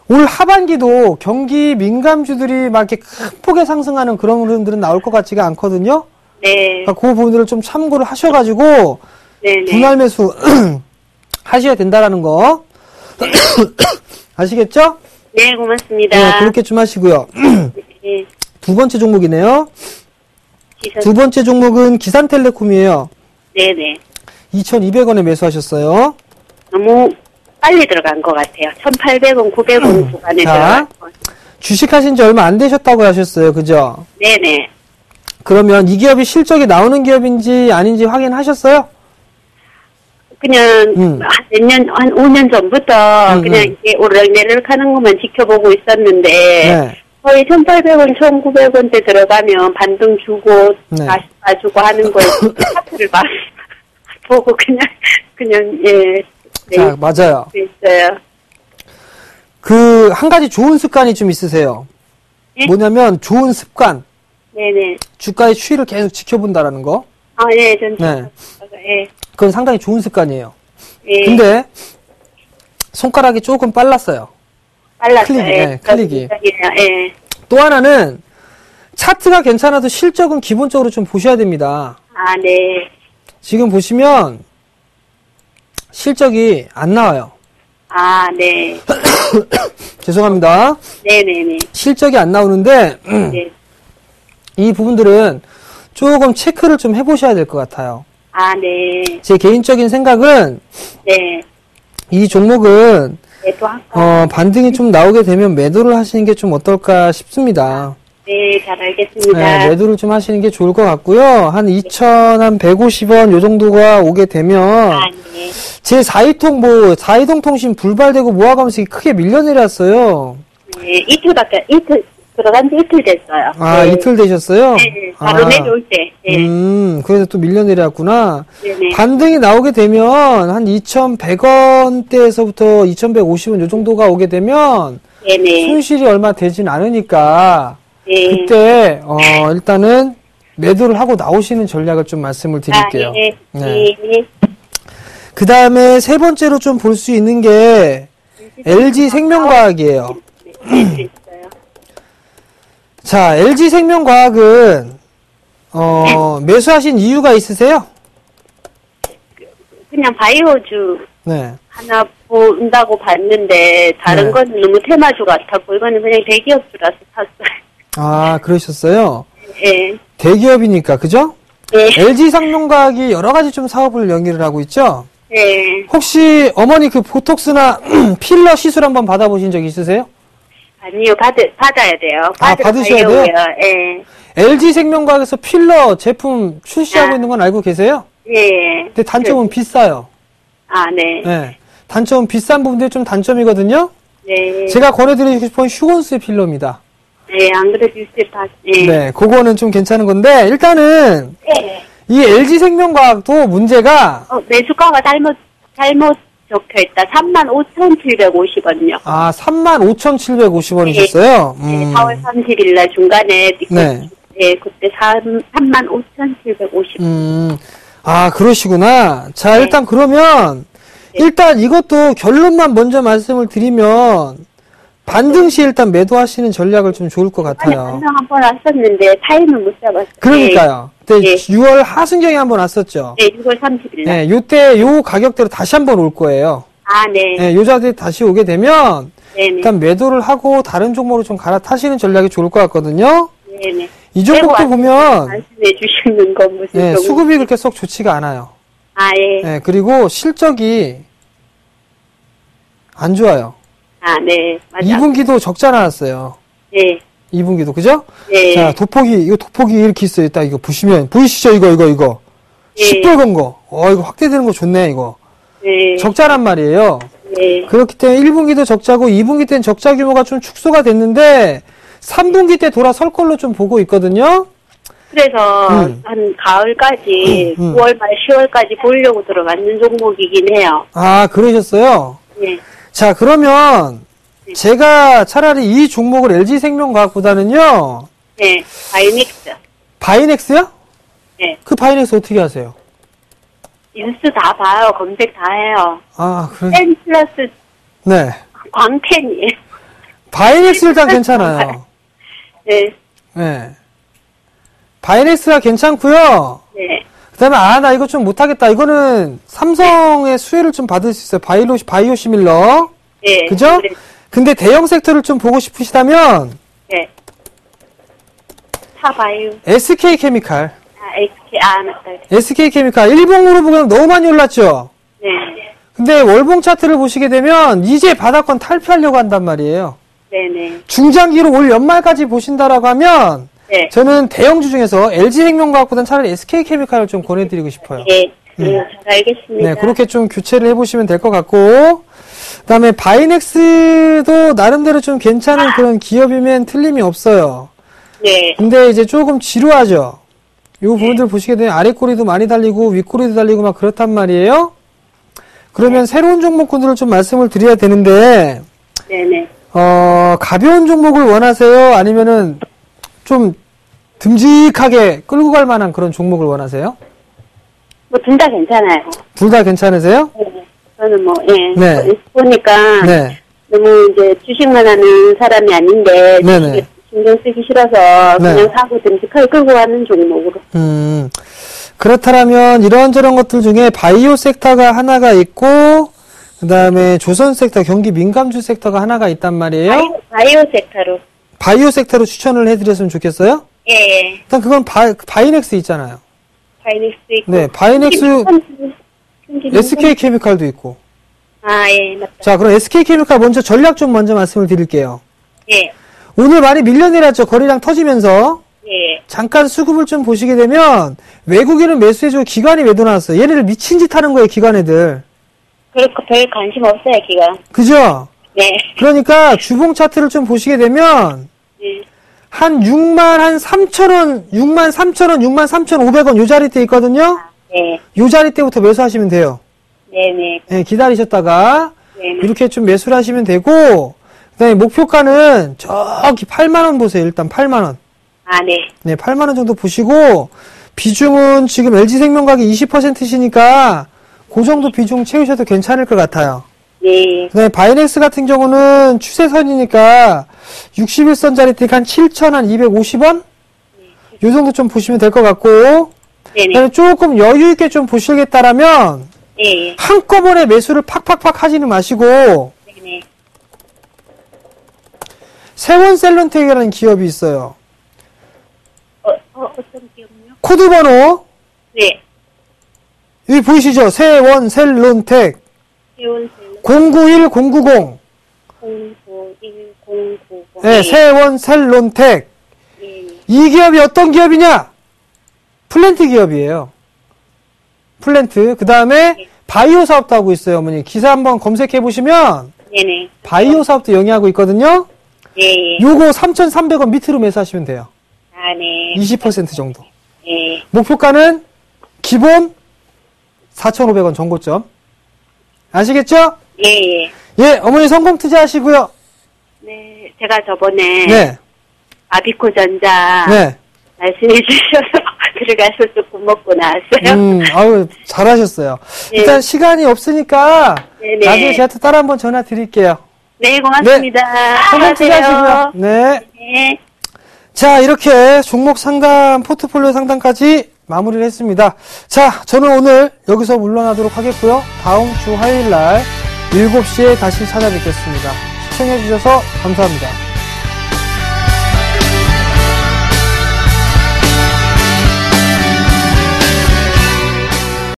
올 하반기도 경기 민감주들이 막 이렇게 큰 폭에 상승하는 그런 흐름들은 나올 것 같지가 않거든요. 네. 그러니까 그 부분들을 좀 참고를 하셔가지고 네네. 분할 매수 하셔야 된다라는 거 아시겠죠? 네, 고맙습니다. 네, 그렇게 좀 하시고요. 네. 두 번째 종목이네요. 기사. 두 번째 종목은 기산텔레콤이에요. 네네. 2,200원에 매수하셨어요. 너무 빨리 들어간 것 같아요. 1,800원, 900원 구간에 자. 들어간 거. 주식하신 지 얼마 안 되셨다고 하셨어요. 그죠? 네네. 그러면 이 기업이 실적이 나오는 기업인지 아닌지 확인하셨어요? 그냥 한 5년 전부터 그냥 이게 오르락내리락 하는 것만 지켜보고 있었는데 네. 거의 1,800원, 1,900원대 들어가면 반등 주고 네. 다시 봐주고 하는 거에 차트를 막 보고 그냥 예. 네. 자, 맞아요. 있어요. 그, 한 가지 좋은 습관이 좀 있으세요. 네? 뭐냐면, 좋은 습관. 네네. 주가의 추이를 계속 지켜본다라는 거. 아, 예, 전. 네. 예. 그건 상당히 좋은 습관이에요. 예. 근데, 손가락이 조금 빨랐어요. 빨랐어요. 클릭이, 네, 클릭이. 예. 또 하나는, 차트가 괜찮아도 실적은 기본적으로 좀 보셔야 됩니다. 아, 네. 지금 보시면, 실적이 안 나와요. 아, 네. 죄송합니다. 네네네. 실적이 안 나오는데, 네. 이 부분들은 조금 체크를 좀 해보셔야 될 것 같아요. 아, 네. 제 개인적인 생각은, 네. 이 종목은, 네, 또 할까? 반등이 좀 나오게 되면 매도를 하시는 게 좀 어떨까 싶습니다. 네, 잘 알겠습니다. 네, 매도를 좀 하시는 게 좋을 것 같고요. 한 2,150원 요 정도가 오게 되면, 아, 네. 제 4이동 통신 불발되고 모아가면서 크게 밀려 내렸어요. 네, 이틀 들어간 지 이틀 됐어요. 아, 네. 이틀 되셨어요? 네, 바로 내려올 때. 네. 그래서 또 밀려 내렸구나. 네네. 반등이 나오게 되면, 한 2,100원대에서부터 2,150원 요 정도가 오게 되면, 네네. 손실이 얼마 되진 않으니까, 네. 그때, 일단은, 매도를 하고 나오시는 전략을 좀 말씀을 드릴게요. 아, 네. 네. 네. 그 다음에 세 번째로 좀 볼 수 있는 게, LG 생명과학이에요. 네, 있어요. 자, LG 생명과학은, 매수하신 이유가 있으세요? 그냥 바이오주 네. 하나 본다고 봤는데, 다른 네. 건 너무 테마주 같았고, 이거는 그냥 대기업주라서 샀어요. 아, 그러셨어요? 네. 대기업이니까, 그죠? 네. LG 생명과학이 여러 가지 좀 사업을 영위를 하고 있죠? 네. 혹시 어머니 그 보톡스나 필러 시술 한번 받아보신 적 있으세요? 아니요, 받아야 돼요. 아, 받으셔야 돼요? 예. LG 생명과학에서 필러 제품 출시하고 아. 있는 건 알고 계세요? 예. 근데 단점은 비싸요. 아, 네. 네. 단점은 비싼 부분들이 좀 단점이거든요? 네. 제가 권해드리고 싶은 휴건스 필러입니다. 네, 안 그래도 요새 예. 네, 그거는 좀 괜찮은 건데, 일단은, 네. 이 LG 생명과학도 문제가, 매수가가 잘못 적혀 있다. 35,750원요. 아, 35,750원이셨어요? 네, 4월 30일 날 중간에 네. 네, 그때 35,750원. 아, 그러시구나. 자, 네. 일단 그러면, 일단 이것도 결론만 먼저 말씀을 드리면, 반등 시 일단 매도하시는 전략을 좀 좋을 것 같아요. 반등 한번 왔었는데 타임을 못 잡았어요. 그러니까요. 그때 네. 6월 하순경에 한번 왔었죠. 네, 6월 30일 날. 네, 요때 요 가격대로 다시 한번 올 거예요. 아, 네. 네, 요 자리에 다시 오게 되면, 네네. 일단 매도를 하고 다른 종목으로 좀 갈아타시는 전략이 좋을 것 같거든요. 네네. 이 종목도 보면, 말씀해 주시는 건 무슨 네, 종목? 수급이 그렇게 썩 좋지가 않아요. 아, 예. 네, 그리고 실적이 안 좋아요. 아, 네. 맞아. 2분기도 적자 나왔어요. 네. 2분기도, 그죠? 네. 자, 이거 도폭이 이렇게 있어요. 딱 이거 보시면, 보이시죠? 이거. 네. 시뻘건 거. 이거 확대되는 거 좋네, 이거. 네. 적자란 말이에요. 네. 그렇기 때문에 1분기도 적자고 2분기 때는 적자 규모가 좀 축소가 됐는데 3분기 때 돌아설 걸로 좀 보고 있거든요. 그래서 한 가을까지 9월 말 10월까지 보려고 들어갔는 종목이긴 해요. 아, 그러셨어요? 네. 자, 그러면 제가 차라리 이 종목을 LG생명과학보다는요. 네. 바이닉스. 바이넥스요? 네. 그 바이넥스 어떻게 아세요? 뉴스 다 봐요. 검색 다 해요. 아, 그래. 펜 플러스 네. 광팬이에요. 바이넥스 일단 괜찮아요. 네. 네. 바이넥스가 괜찮고요. 네. 그 다음에, 나 이거 좀 못하겠다. 이거는 삼성의 수혜를 좀 받을 수 있어요. 바이오시밀러. 네. 그죠? 그래. 근데 대형 섹터를 좀 보고 싶으시다면, 네. 타바이오. SK케미칼. SK, 맞다. SK케미칼. 일봉으로 보면 너무 많이 올랐죠? 네. 근데 월봉 차트를 보시게 되면, 이제 바닥권 탈피하려고 한단 말이에요. 네네. 중장기로 올 연말까지 보신다라고 하면, 네. 저는 대형주 중에서 LG생명과학보다는 차라리 SK케미칼을 좀 권해드리고 싶어요. 네. 잘 알겠습니다. 네, 그렇게 좀 교체를 해보시면 될 것 같고, 그 다음에 바이넥스도 나름대로 좀 괜찮은 그런 기업이면 틀림이 없어요. 네. 근데 이제 조금 지루하죠? 요 부분들 보시게 되면 아래꼬리도 많이 달리고 윗꼬리도 달리고 막 그렇단 말이에요? 그러면 새로운 종목군들을 좀 말씀을 드려야 되는데, 네네. 가벼운 종목을 원하세요? 아니면은 좀 듬직하게 끌고 갈 만한 그런 종목을 원하세요? 뭐, 둘 다 괜찮아요. 둘 다 괜찮으세요? 네. 저는 뭐, 네. 보니까. 네. 너무 이제 주식만 하는 사람이 아닌데. 네네. 신경 쓰기 싫어서 네. 그냥 사고 듬직하게 끌고 가는 종목으로. 그렇다면 이런저런 것들 중에 바이오 섹터가 하나가 있고, 그 다음에 조선 섹터, 경기 민감주 섹터가 하나가 있단 말이에요. 바이오 섹터로. 바이오 섹터로 추천을 해드렸으면 좋겠어요? 예. 일단 그건 바이넥스 있잖아요. 바이넥스 있고. 네, 바이넥스, SK케미칼도 있고. 아, 예, 맞다. 자, 그럼 SK케미칼 먼저 전략 좀 먼저 말씀을 드릴게요. 예. 오늘 많이 밀려내렸죠. 거래량 터지면서. 예. 잠깐 수급을 좀 보시게 되면 외국인은 매수해주고 기관이 매도 나왔어요. 얘네들 미친 짓 하는 거예요, 기관 애들. 그렇고 별 관심 없어요, 기가. 그죠? 네. 그러니까 주봉 차트를 좀 보시게 되면 예. 한 63,000원, 63,500원 요 자리 때 있거든요. 네. 요 자리 때부터 매수하시면 돼요. 네네. 네, 기다리셨다가 네네. 이렇게 좀 매수를 하시면 되고, 그다음에 목표가는 저기 8만원 보세요. 일단 8만원. 아, 네. 네, 8만원 정도 보시고, 비중은 지금 LG생명과학이 20%시니까 그 정도 비중 채우셔도 괜찮을 것 같아요. 네. 그다음에 바이넥스 같은 경우는 추세선이니까 61선짜리 때 한 7,250원? 요 정도 좀 보시면 될 것 같고, 네네. 그다음에 조금 여유 있게 좀 보시겠다라면 예. 한꺼번에 매수를 팍팍팍 하지는 마시고 네네. 세원셀론텍이라는 기업이 있어요. 어떤 기업이요? 코드 번호 네. 여기 보이시죠? 세원셀론텍 세원셀 091090. 091090. 네, 세원셀론텍. 예. 이 기업이 어떤 기업이냐? 플랜트 기업이에요. 플랜트. 그 다음에 바이오 사업도 하고 있어요, 어머니. 기사 한번 검색해 보시면 네네. 바이오 사업도 영위하고 있거든요. 예. 요거 3,300원 밑으로 매수하시면 돼요. 아, 네. 20% 정도. 예. 목표가는 기본 4,500원 정고점. 아시겠죠? 예, 예. 예, 어머니 성공 투자하시고요. 네. 제가 저번에. 네. 아비코전자. 네. 말씀해 주셔서 들어가서 조금 먹고 나왔어요. 아유, 잘하셨어요. 네. 일단 시간이 없으니까 네네. 나중에 제가 또 따로 한번 전화 드릴게요. 네, 고맙습니다. 성공 투자하시고요. 수고하세요. 네. 네. 자, 이렇게 종목 상담, 포트폴리오 상담까지 마무리를 했습니다. 자, 저는 오늘 여기서 물러나도록 하겠고요. 다음 주 화요일 날 7시에 다시 찾아뵙겠습니다. 시청해주셔서 감사합니다.